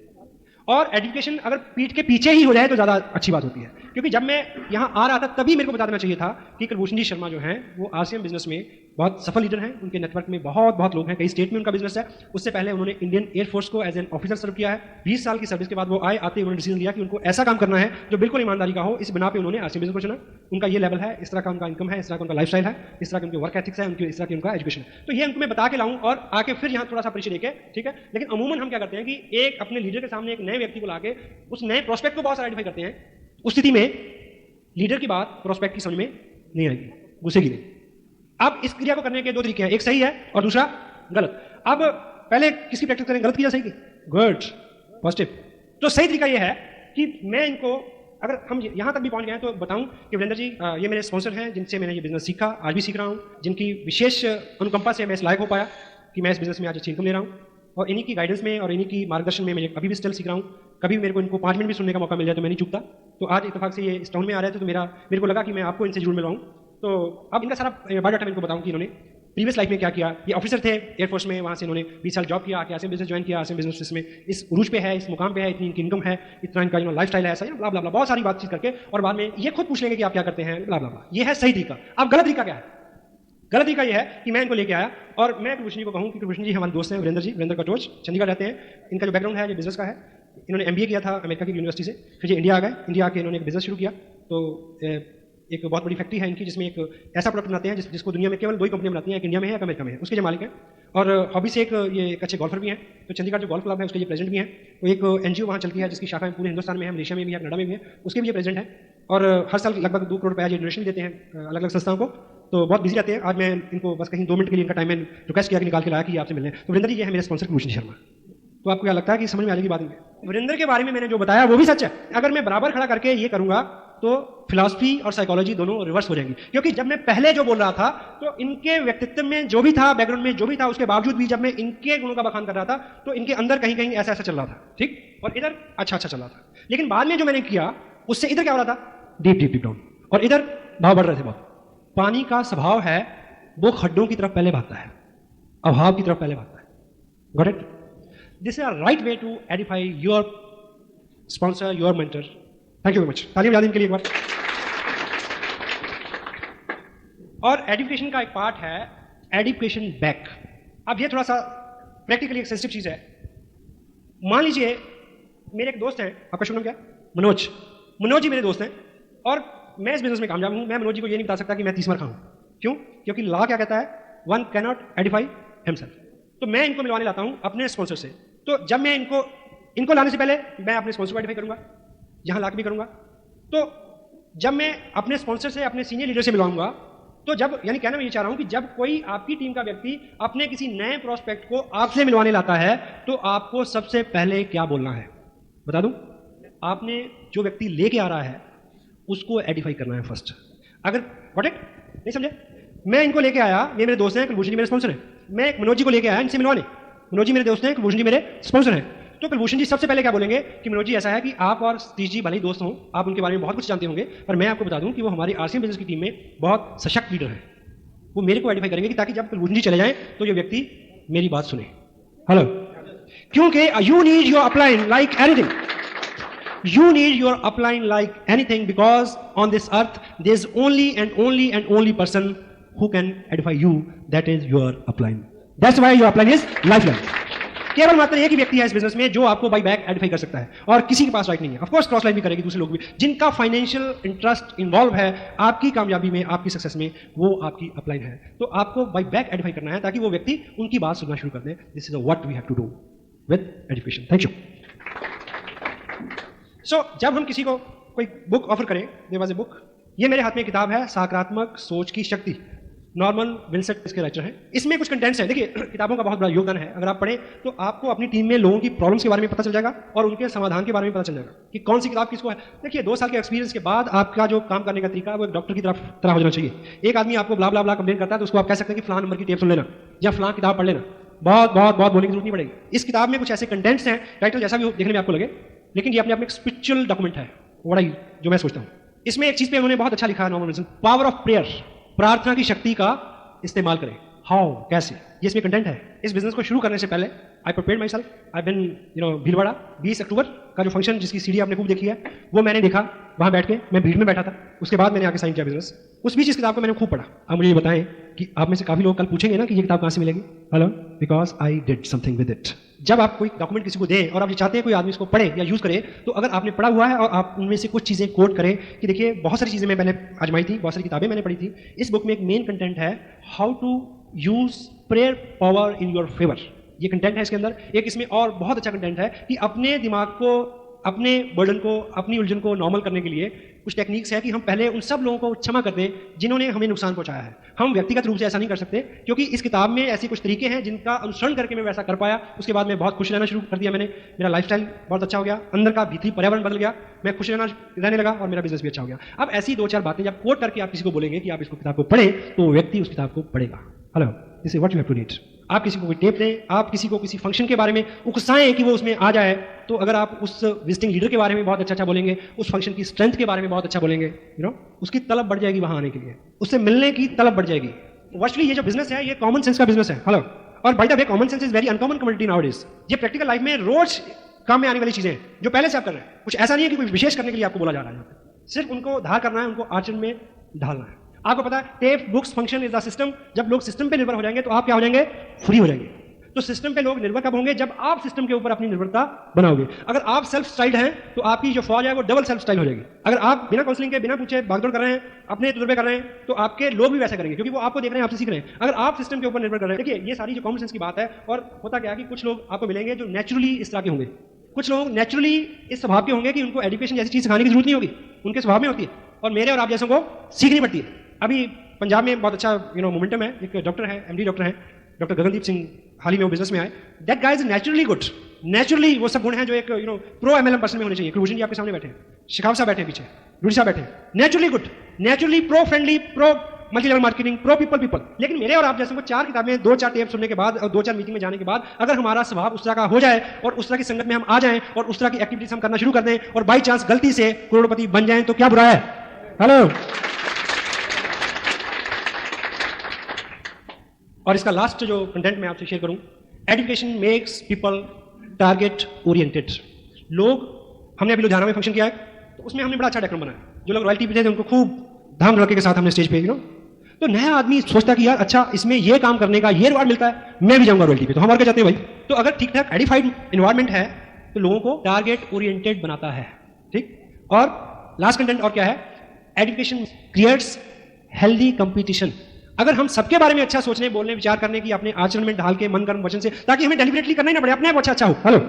और एजुकेशन अगर पीठ के पीछे ही हो जाए तो ज़्यादा अच्छी बात होती है, क्योंकि जब मैं यहाँ आ रहा था तभी मेरे को बता देना चाहिए था कि कुलभूषण जी शर्मा जो हैं वो आरसीएम बिजनेस में बहुत सफल लीडर हैं, उनके नेटवर्क में बहुत लोग हैं, कई स्टेट में उनका बिजनेस है। उससे पहले उन्होंने इंडियन एयरफोर्स को एज एन ऑफिसर सर्व किया है। 20 साल की सर्विस के बाद वो आए, आते उन्होंने डिसीजन लिया कि उनको ऐसा काम करना है जो बिल्कुल ईमानदारी का हो, इस बिना पे उन्होंने आरसीएम बिजनेस को चुना। उनका ये लेवल है, इस तरह का उनका इनकम है, इस तरह का उनका लाइफस्टाइल है, इस तरह के उनके वर्क एथिक्स है, उनकी इस तरह की उनका एजुकेशन है। तो ये उनको मैं बता के लाऊं और आके फिर यहाँ थोड़ा सा परिचय देके, ठीक है। लेकिन अमूमन हम क्या करते हैं कि एक अपने लीडर के सामने एक नए व्यक्ति को लाके उस नए प्रोस्पेक्ट को बहुत सारा आइडेंटिफाई करते हैं। उस स्थिति में लीडर की बात प्रोस्पेक्ट की समझ में नहीं आएगी, घुसेगी नहीं। अब इस क्रिया को करने के दो तरीके हैं, एक सही है और दूसरा गलत। अब पहले किसकी प्रैक्टिस करें, गलत की या सही की? Good, positive. तो सही तरीका यह है कि मैं इनको, अगर हम यहां तक भी पहुंच गए हैं तो बताऊं कि वीरेंद्र जी ये मेरे स्पॉन्सर हैं, जिनसे मैंने ये बिजनेस सीखा, आज भी सीख रहा हूं, जिनकी विशेष अनुकंपा से मैं इस लायक हो पाया कि मैं इस बिजनेस में आज अच्छी इनकम ले रहा हूं। और इन्हीं की गाइडेंस में और इन्हीं की मार्गदर्शन में मैं अभी भी स्टिल सीख रहा हूँ। कभी मेरे को इनको 5 मिनट भी सुनने का मौका मिल जाए तो मैं नहीं चूकता। तो आज इत्तेफाक से ये इस टाउन में आ रहे थे तो मेरे को लगा कि मैं आपको इनसे जरूर मिलवाऊँ। तो अब इनका सारा बायोडाटा मैं इनको बताऊँ कि इन्होंने प्रीवियस लाइफ में क्या किया। ये ऑफिसर थे एयरफोर्स में, वहाँ से इन्होंने 20 साल जॉब किया, आके आरसीएम बिजनेस ज्वाइन किया, आरसीएम बिजनेस में इस उरूज पे है, इस मुकाम पे है, इतनी इनकी इनकम है, इतना इनका लाइफ स्टाइल है, ऐसा ब्ला ब्ला ब्ला, बहुत सारी बातचीत करके और बाद में ये खुद पूछ लेंगे कि आप क्या करते हैं, ब्ला ब्ला ब्ला। ये है सही तरीका। अब गलत तरीका क्या है? गलत तरीका यह है कि मैं इनको लेके आया और मैं कुलभूषण जी को कहूँ कि कुलभूषण जी हमारे दोस्त हैं, वीरेंद्र कटोच, चंडीगढ़ रहते हैं। इनका जो बैकग्राउंड है ये बिजनेस का है। इन्होंने एमबीए किया था अमेरिका की यूनिवर्सिटी से, फिर ये इंडिया आ गए। इंडिया आके इन्होंने एक बिजनेस शुरू किया। तो एक बहुत बड़ी फैक्ट्री है इनकी, जिसमें एक ऐसा प्रोडक्ट बनाते हैं जिसको दुनिया में केवल 2 ही कंपनियां बनाती हैं, एक इंडिया में है, एक अमेरिका में है। उसके जो मालिक हैं और हॉबी से ये एक अच्छे गोल्फर भी हैं। तो चंडीगढ़ जो गोल्फ क्लब है उसके ये प्रेसिडेंट भी हैं। तो एक एनजीओ वहाँ चलती है जिसकी शाखाएं पूरे हिंदुस्तान में है, मलेशिया में भी है, कनाडा में भी है, उसके भी ये प्रेसिडेंट हैं। और हर साल लगभग 2 करोड़ रुपया डोनेशन देते हैं अलग अलग संस्थाओं को। तो बहुत बिजी रहते हैं। आज मैं इनको बस कहीं 2 मिनट के लिए इनका टाइम में रिक्वेस्ट किया कि निकाल के लाया कि आपसे मिलने। तो वीरेंद्र जी ये है मेरे स्पॉन्सर कुलभूषण शर्मा। तो आपको क्या लगता है कि समझ में आ जाएगी बात? वीरेंद्र के बारे में मैंने जो बताया वो भी सच है। अगर मैं बराबर खड़ा करके ये करूंगा तो फिलॉसफी और साइकोलॉजी दोनों रिवर्स हो जाएंगी। क्योंकि जब मैं पहले जो बोल रहा था तो इनके व्यक्तित्व में जो भी था, बैकग्राउंड में जो भी था, उसके बावजूद भी जब मैं इनके गुणों का बखान कर रहा था तो इनके अंदर कहीं कहीं ऐसा ऐसा चल रहा था, ठीक, और इधर अच्छा अच्छा चल रहा था। लेकिन बाद में जो मैंने किया उससे इधर क्या हो रहा था, डीप डीप डीप डाउन, और इधर भाव बढ़ रहे थे बहुत। पानी का स्वभाव है वो खड्डों की तरफ पहले भागता है, अभाव की तरफ पहले भागता है। Got it? This is a right way to edify your sponsor, your mentor. Thank you very much. तालियां बजा दें इनके लिए एक बार। और एजुकेशन का एक पार्ट है एजुकेशन बैक। अब ये थोड़ा सा प्रैक्टिकली एक सेंसिटिव चीज है। मान लीजिए मेरे एक दोस्त हैं, आपका शुभ नाम क्या? मनोज। मनोज जी मेरे दोस्त हैं और मैं इस बिजनेस में कामयाब हूं। मैं मनोज जी को ये नहीं बता सकता कि मैं 30 मार खाऊं। क्यों? क्योंकि लॉ क्या कहता है, वन कैनॉट एडिफाई हिमसेल्फ। तो मैं इनको मिलवाने लाता हूं अपने स्पॉन्सर से। तो जब मैं इनको लाने से पहले मैं अपने स्पॉन्सर को आइडेंटिफाई करूंगा, यहां लाके भी करूंगा। तो जब मैं अपने स्पॉन्सर से, अपने सीनियर लीडर से मिलवाऊंगा, तो जब, यानी कहना मैं ये चाह रहा हूं कि जब कोई आपकी टीम का व्यक्ति अपने किसी नए प्रोस्पेक्ट को आपसे मिलवाने लाता है, तो आपको सबसे पहले क्या बोलना है बता दूं? आपने जो व्यक्ति लेके आ रहा है उसको आइडेंटिफाई करना है फर्स्ट। अगर गॉट इट? नहीं समझे? मैं इनको लेके आया, ये मेरे दोस्त हैं, कुलभूषण जी मेरे स्पॉन्सर हैं। मैं एक मनोज जी को लेके आया इनसे मिलवाने, मनोज जी मेरे दोस्त हैं, कुलभूषण जी मेरे स्पॉन्सर हैं। तो कुलभूषण जी सबसे पहले क्या बोलेंगे कि मनोज जी ऐसा है कि आप और सतीश जी भले ही दोस्त हों, आप उनके बारे में बहुत कुछ जानते होंगे, पर मैं आपको बता दूं कि वो हमारी आरसीएम बिजनेस की टीम में बहुत सशक्त लीडर है। वो मेरे को आइडेंटिफाई करेंगे कि ताकि जब कुलभूषण जी चले जाएं तो ये व्यक्ति मेरी बात सुने। हेलो, क्योंकि you need your upline like anything, you need your upline like anything, because on this earth there is only person who can identify you, that is your upline. That's why your upline is lifeline. केवल मात्र एक ही व्यक्ति है इस बिजनेस में जो आपको बाई बैक आइडेंटिफाई कर सकता है, और किसी के पास राइट नहीं है। ऑफ कोर्स क्रॉस लाइन भी करेगी दूसरे लोग भी, जिनका फाइनेंशियल इंटरेस्ट इन्वॉल्व है आपकी कामयाबी में, आपकी सक्सेस में, वो आपकी अपलाइन है। तो आपको बाई बैक आइडेंटिफाई करना है ताकि वो व्यक्ति उनकी बात सुनना शुरू कर दे। This is what we have to do with education. Thank you. जब हम किसी को कोई बुक ऑफर करें, देयर वाज ए बुक, ये मेरे हाथ में किताब है सकारात्मक सोच की शक्ति, नॉर्मन विल्सेट इसके राइटर हैं। इसमें कुछ कंटेंट्स हैं। देखिए, किताबों का बहुत बड़ा योगदान है। अगर आप पढ़ें तो आपको अपनी टीम में लोगों की प्रॉब्लम्स के बारे में पता चल जाएगा और उनके समाधान के बारे में पता चल जाएगा कि कौन सी किताब किसको है। देखिए, 2 साल के एक्सपीरियंस के बाद आपका जो काम करने का तरीका है वो एक डॉक्टर की तरह हो जाना चाहिए। एक आदमी आपको ब्ला ब्ला ब्ला कंप्लेन करता है तो उसको आप कह सकते हैं कि फलां नंबर की टेप सुन लेना या फलां किताब पढ़ लेना। बहुत बोलने की जरूरत नहीं पड़ेगी। इस किताब में कुछ ऐसे कंटेंट्स हैं, टाइटल जैसा भी देखने में आपको लगे, लेकिन ये अपने आप में एक स्पिरिचुअल डॉक्यूमेंट है, बड़ा ही, जो मैं सोचता हूं। इसमें एक चीज पे उन्होंने बहुत अच्छा लिखा है, Norman Wilson, power of prayer, प्रार्थना की शक्ति का इस्तेमाल करें। हाउ, कैसे, ये इसमें कंटेंट है। इस बिजनेस को शुरू करने से पहले आई प्रिपेयर्ड माई सेल्फ, आई बिन भीलवाड़ा 20 अक्टूबर का जो फंक्शन, जिसकी सीढ़ी आपने खूब देखी है, वो मैंने देखा वहां बैठ के, मैं भीड़ में बैठा था। उसके बाद मैंने आके साइन किया बिजनेस। उस बीच इस किताब को मैंने खूब पढ़ा। अब मुझे ये बताएं कि आप में से काफी लोग कल पूछेंगे ना कि ये किताब कहां से मिलेगी। Hello, because I did something with it. जब आप कोई डॉक्यूमेंट किसी को दें और आप ये चाहते हैं कोई आदमी इसको पढ़े या यूज करे, तो अगर आपने पढ़ा हुआ है और आप उनमें से कुछ चीजें कोट करें कि देखिए, बहुत सारी चीजें मैं पहले आजमाई थी, बहुत सारी किताबें मैंने पढ़ी थी। इस बुक में एक मेन कंटेंट है, how to use prayer power in your favour. ये कंटेंट है इसके अंदर। एक इसमें और बहुत अच्छा कंटेंट है कि अपने दिमाग को, अपने बर्डन को, अपनी उलझन को नॉर्मल करने के लिए कुछ टेक्निक्स है कि हम पहले उन सब लोगों को क्षमा कर दें जिन्होंने हमें नुकसान पहुंचाया है। हम व्यक्तिगत रूप से ऐसा नहीं कर सकते, क्योंकि इस किताब में ऐसे कुछ तरीके हैं जिनका अनुसरण करके मैं वैसा कर पाया। उसके बाद मैं बहुत खुश रहना शुरू कर दिया मैंने, मेरा लाइफस्टाइल बहुत अच्छा हो गया, अंदर का भीतरी पर्यावरण बदल गया, मैं खुश रहने लगा और मेरा बिजनेस भी अच्छा हो गया। अब ऐसी 2-4 बातें जब कोट करके आप किसी को बोलेंगे कि आप इसको किताब को पढ़ें, तो वो व्यक्ति उस किताब को पढ़ेगा। Hello, this is what you have to need. आप किसी को कोई टेप दें, आप किसी को किसी फंक्शन के बारे में उकसाएं कि वो उसमें आ जाए, तो अगर आप उस विजिटिंग लीडर के बारे में बहुत अच्छा बोलेंगे, उस फंक्शन की स्ट्रेंथ के बारे में बहुत अच्छा बोलेंगे, उसकी तलब बढ़ जाएगी वहां आने के लिए, उससे मिलने की तलब बढ़ जाएगी। वर्चुअली ये जो बिजनेस है, ये कॉमन सेंस का बिजनेस है। हेलो, और by the way, common sense is very uncommon commodity nowadays. ये प्रैक्टिकल लाइफ में रोज काम में आने वाली चीजें हैं जो पहले से आप कर रहे हैं। कुछ ऐसा नहीं है कि कोई विशेष करने के लिए आपको बोला जा रहा है, सिर्फ उनको धार करना है, उनको आचरण में ढालना है। आपको पता है, tape books function is the system. जब लोग सिस्टम पे निर्भर हो जाएंगे तो आप क्या हो जाएंगे? फ्री हो जाएंगे। तो सिस्टम पे लोग निर्भर कब होंगे? जब आप सिस्टम के ऊपर अपनी निर्भरता बनाओगे। अगर आप सेल्फ स्टाइल्ड हैं तो आपकी जो फौज है वो डबल सेल्फ स्टाइल हो जाएगी। अगर आप बिना काउंसलिंग के, बिना पूछे भागदौड़ कर रहे हैं, अपने तजुर्बे कर रहे हैं, तो आपके लोग भी वैसा करेंगे, क्योंकि वो आपको देख रहे हैं, आपसे सीख रहे हैं। अगर आप सिस्टम के ऊपर निर्भर कर रहे हैं, देखिए, ये सारी जो कॉमन सेंस की बात है। और होता क्या है कि कुछ लोग आपको मिलेंगे जो नेचुरली इस तरह के होंगे, कुछ लोग नेचुरली इस स्वभाव के होंगे कि उनको एजुकेशन जैसी चीज सिखाने की जरूरत नहीं होगी, उनके स्वभाव में होती है, और मेरे और आप जैसों को सीखनी पड़ती है। अभी पंजाब में बहुत अच्छा मोमेंटम है। एक डॉक्टर है, एमडी डॉक्टर है, डॉक्टर गगनदीप सिंह, हाल ही में वो बिजनेस में आए। That guy is naturally good. Naturally वो सब गुण हैं जो एक प्रो एमएलएम पर्सन में होने चाहिए। कुलभूषण जी आपके सामने बैठे हैं, शिखाव साहब बैठे हैं पीछे, रूडी साहब बैठे हैं। Naturally good, naturally pro friendly, pro multi level marketing, pro people. लेकिन मेरे और आप जैसे को 4 किताबें, 2-4 टेप सुनने के बाद और 2-4 मीटिंग में जाने के बाद अगर हमारा स्वभाव उस तरह का हो जाए और उस तरह की संगत में हम आ जाएं और उस तरह की एक्टिविटीज हम करना शुरू कर दें और बाई चांस गलती से करोड़पति बन जाएं, तो क्या बुरा है? हेलो। और इसका लास्ट जो कंटेंट मैं आपसे शेयर करूं, education makes people target oriented. लोग, हमने अभी लुधियाना में फंक्शन किया है, तो उसमें हमने बड़ा अच्छा डेकोरम बनाया। जो लोग रॉयल्टी पे थे उनको खूब धाम धड़के के साथ हमने स्टेज पे, तो नया आदमी सोचता कि यार अच्छा, इसमें ये काम करने का ये रिवार्ड मिलता है, मैं भी जाऊंगा रॉयल्टी पे। तो हम और क्या चाहते हैं भाई? तो अगर ठीक ठाक एडिफाइड एनवायरमेंट है तो लोगों को टारगेट ओरिएंटेड बनाता है। ठीक। और लास्ट कंटेंट और क्या है? Education creates healthy competition. अगर हम सबके बारे में अच्छा सोचने, बोलने, विचार करने की अपने आचरण में ढाल के मन कर्म वचन से, ताकि हमें डेलिबरेटली करना ही ना पड़े, अपने आप अच्छा हो। हेलो,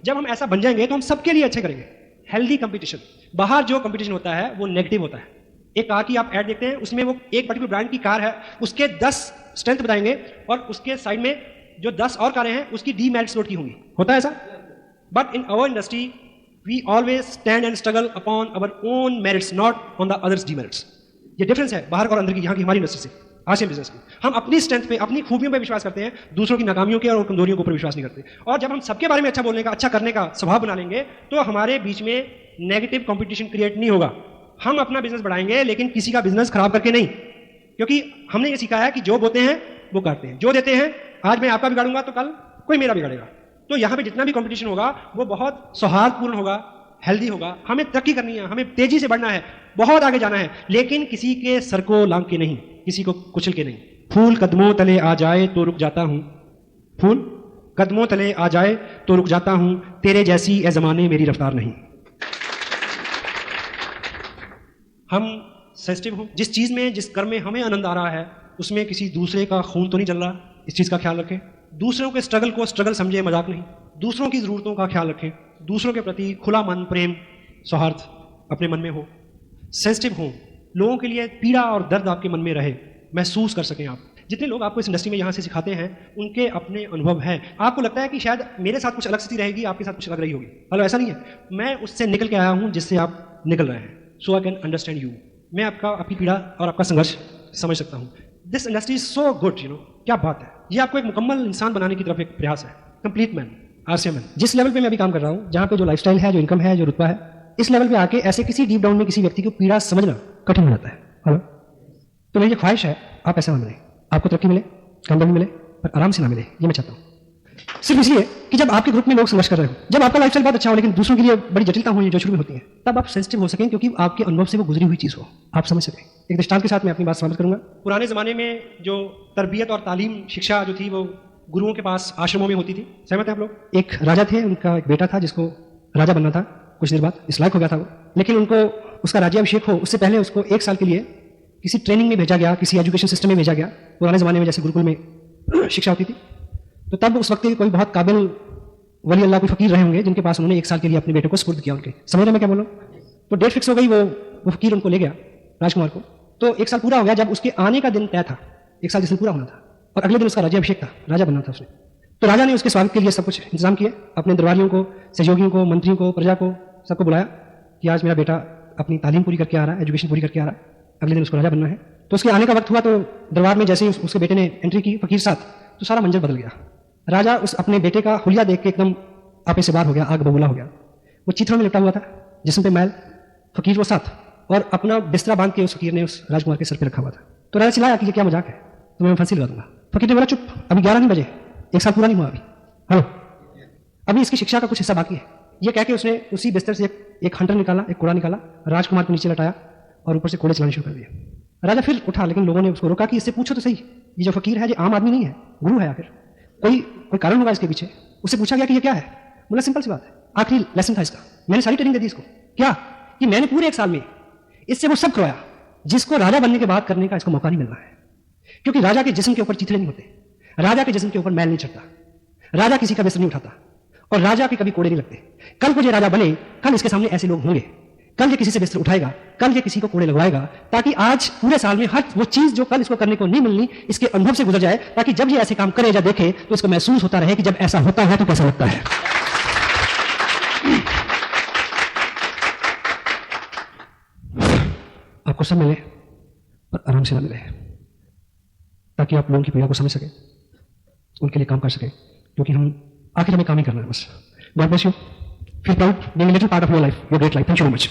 जब हम ऐसा बन जाएंगे तो हम सबके लिए अच्छे करेंगे। Healthy competition. बाहर जो कंपटीशन होता है वो नेगेटिव होता है। एक कार की आप ऐड देखते हैं, उसमें वो एक पर्टिकुलर ब्रांड की कार है, उसके 10 स्ट्रेंथ बताएंगे और उसके साइड में जो 10 और कारें हैं उसकी डीमेरिट्स नोट की होंगी। होता है ऐसा? But in our industry we always stand and struggle upon our own merits, not on the others demerits. ये डिफरेंस है बाहर और अंदर की, यहाँ की हमारी इंडस्ट्री से, आसियन बिजनेस की। हम अपनी स्ट्रेंथ पे, अपनी खूबियों पे विश्वास करते हैं, दूसरों की नाकामियों के और कमजोरियों के ऊपर विश्वास नहीं करते। और जब हम सबके बारे में अच्छा बोलने का, अच्छा करने का स्वभाव बना लेंगे तो हमारे बीच में नेगेटिव कंपटीशन क्रिएट नहीं होगा। हम अपना बिजनेस बढ़ाएंगे लेकिन किसी का बिजनेस खराब करके नहीं, क्योंकि हमने ये सीखा है कि जो बोते हैं वो काटते हैं। जो देते हैं, आज मैं आपका बिगाड़ूंगा तो कल कोई मेरा बिगाड़ेगा। तो यहाँ पे जितना भी कंपटीशन होगा वो बहुत सौहार्दपूर्ण होगा, हेल्दी होगा। हमें तरक्की करनी है, हमें तेजी से बढ़ना है, बहुत आगे जाना है, लेकिन किसी के सर को लांग के नहीं, किसी को कुचल के नहीं। फूल कदमों तले आ जाए तो रुक जाता हूं, फूल कदमों तले आ जाए तो रुक जाता हूं, तेरे जैसी ए जमाने मेरी रफ्तार नहीं। हम सेंसिटिव हो, जिस चीज में, जिस कर्म में हमें आनंद आ रहा है उसमें किसी दूसरे का खून तो नहीं चल रहा, इस चीज का ख्याल रखें। दूसरों के स्ट्रगल को स्ट्रगल समझे, मजाक नहीं। दूसरों की जरूरतों का ख्याल रखें, दूसरों के प्रति खुला मन, प्रेम, सौहार्द अपने मन में हो। सेंसिटिव हो, लोगों के लिए पीड़ा और दर्द आपके मन में रहे, महसूस कर सकें आप। जितने लोग आपको इस इंडस्ट्री में यहाँ से सिखाते हैं उनके अपने अनुभव हैं। आपको लगता है कि शायद मेरे साथ कुछ अलग स्थिति रहेगी, आपके साथ कुछ अलग रही होगी। हेलो, ऐसा नहीं है। मैं उससे निकल के आया हूँ जिससे आप निकल रहे हैं। सो आई कैन अंडरस्टैंड यू। मैं आपकी पीड़ा और आपका संघर्ष समझ सकता हूँ। This industry is so good, you know. क्या बात है, ये आपको एक मुकम्मल इंसान बनाने की तरफ एक प्रयास है। Complete man, RCM man. जिस लेवल पे मैं अभी काम कर रहा हूँ, जहाँ पे जो लाइफस्टाइल है, जो इनकम है, जो रुतबा है, इस लेवल पे आके ऐसे किसी डीप डाउन में किसी व्यक्ति को पीड़ा समझना कठिन हो जाता है। हेलो, तो मेरी ख्वाहिश है आप ऐसा ना मिले, आपको तरक्की मिले, कामयाबी मिले, पर आराम से ना मिले, ये मैं चाहता हूँ। सिर्फ इसलिए कि जब आपके ग्रुप में लोग संघर्ष कर रहे हो, जब आपका लाइफस्टाइल बहुत अच्छा हो लेकिन दूसरों के लिए बड़ी जटिलता हो जो शुरू में होती है, तब आप सेंसिटिव हो सकें, क्योंकि आपके अनुभव से वो गुजरी हुई चीज हो, आप समझ सकें। एक दृष्टांत के साथ मैं अपनी बात समाप्त करूंगा। पुराने जमाने में जो तरबियत और तालीम, शिक्षा जो थी वो गुरुओं के पास आश्रमों में होती थी। सहमत है आप लोग? एक राजा थे, उनका एक बेटा था जिसको राजा बनना था। कुछ देर बाद इस लायक हो गया था वो, लेकिन उनको उसका राज्याभिषेक हो उससे पहले उसको 1 साल के लिए किसी ट्रेनिंग में भेजा गया, किसी एजुकेशन सिस्टम में भेजा गया। पुराने जमाने में जैसे गुरुकुल में शिक्षा होती थी, तो तब उस वक्त कोई बहुत काबिल वली अल्लाह, कोई फकीर रहे होंगे जिनके पास उन्होंने 1 साल के लिए अपने बेटे को सुपुर्द किया उनके। समझ रहे मैं क्या बोल रहा हूँ? तो डेट फिक्स हो गई, वो फकीर उनको ले गया, राजकुमार को। तो 1 साल पूरा हो गया, जब उसके आने का दिन तय था, 1 साल जिस दिन पूरा होना था, और अगले दिन उसका राज्याभिषेक था, राजा बनना था उसने। तो राजा ने उसके स्वागत के लिए सब कुछ इंतजाम किए, अपने दरबारियों को, सहयोगियों को, मंत्रियों को, प्रजा को, सबको बुलाया कि आज मेरा बेटा अपनी तालीम पूरी करके आ रहा है, एजुकेशन पूरी करके आ रहा है, अगले दिन उसको राजा बनना है। तो उसके आने का वक्त हुआ तो दरबार में जैसे ही उसके बेटे ने एंट्री की फकीर साथ, तो सारा मंजर बदल गया। राजा उस अपने बेटे का हुलिया देख के एकदम आपे से बाहर हो गया, आग बबूला हो गया। वो चित्रों में लिपटा हुआ था, जिस्म पे मैल, फकीर वो साथ, और अपना बिस्तरा बांध के उस फकीर ने उस राजकुमार के सर पे रखा हुआ था। तो राजा चिल्लाया कि ये क्या मजाक है, तो मैं फांसी लगा दूंगा। फकीर ने बोला चुप, अभी 11 नहीं बजे, 1 साल पूरा नहीं हुआ अभी। हेलो, अभी इसकी शिक्षा का कुछ हिस्सा बाकी है। ये कह के उसने उसी बिस्तर से एक हंटर निकाला, एक कोड़ा निकाला, राजकुमार को नीचे लटाया और ऊपर से कोड़े चलाने शुरू कर दिए। राजा फिर उठा, लेकिन लोगों ने उसको रोका कि इससे पूछो तो सही, ये जो फकीर है ये आम आदमी नहीं है, गुरु है, आखिर कोई कारण होगा इसके पीछे। उससे पूछा गया कि ये क्या है? बोला सिंपल सी बात है, आखिरी लेसन था इसका, मैंने सारी ट्रेनिंग दे दी इसको। क्या? कि मैंने पूरे 1 साल में इससे वो सब करवाया जिसको राजा बनने के बाद करने का इसको मौका नहीं मिल रहा है। क्योंकि राजा के जिस्म के ऊपर चिथड़े नहीं होते, राजा के जिस्म के ऊपर मैल नहीं चढ़ता, राजा किसी का बिस्तर नहीं उठाता, और राजा के कभी कोड़े नहीं लगते। कल को ये राजा बने, कल इसके सामने ऐसे लोग होंगे, कल ये किसी से बिस्तर उठाएगा, कल ये किसी को कोड़े लगवाएगा, ताकि आज पूरे साल में हर वो चीज जो कल इसको करने को नहीं मिलनी, इसके अनुभव से गुजर जाए, ताकि जब ये ऐसे काम करे या देखे तो इसको महसूस होता रहे कि जब ऐसा होता है तो कैसा लगता है। आपको सब मिले पर आराम से ना मिले, ताकि आप लोगों की पीड़ा को समझ सके, उनके लिए काम कर सके, क्योंकि हम आखिर हमें काम ही करना है बस। God bless you, feel proud being a little part of your life, your great life. Thank you very much.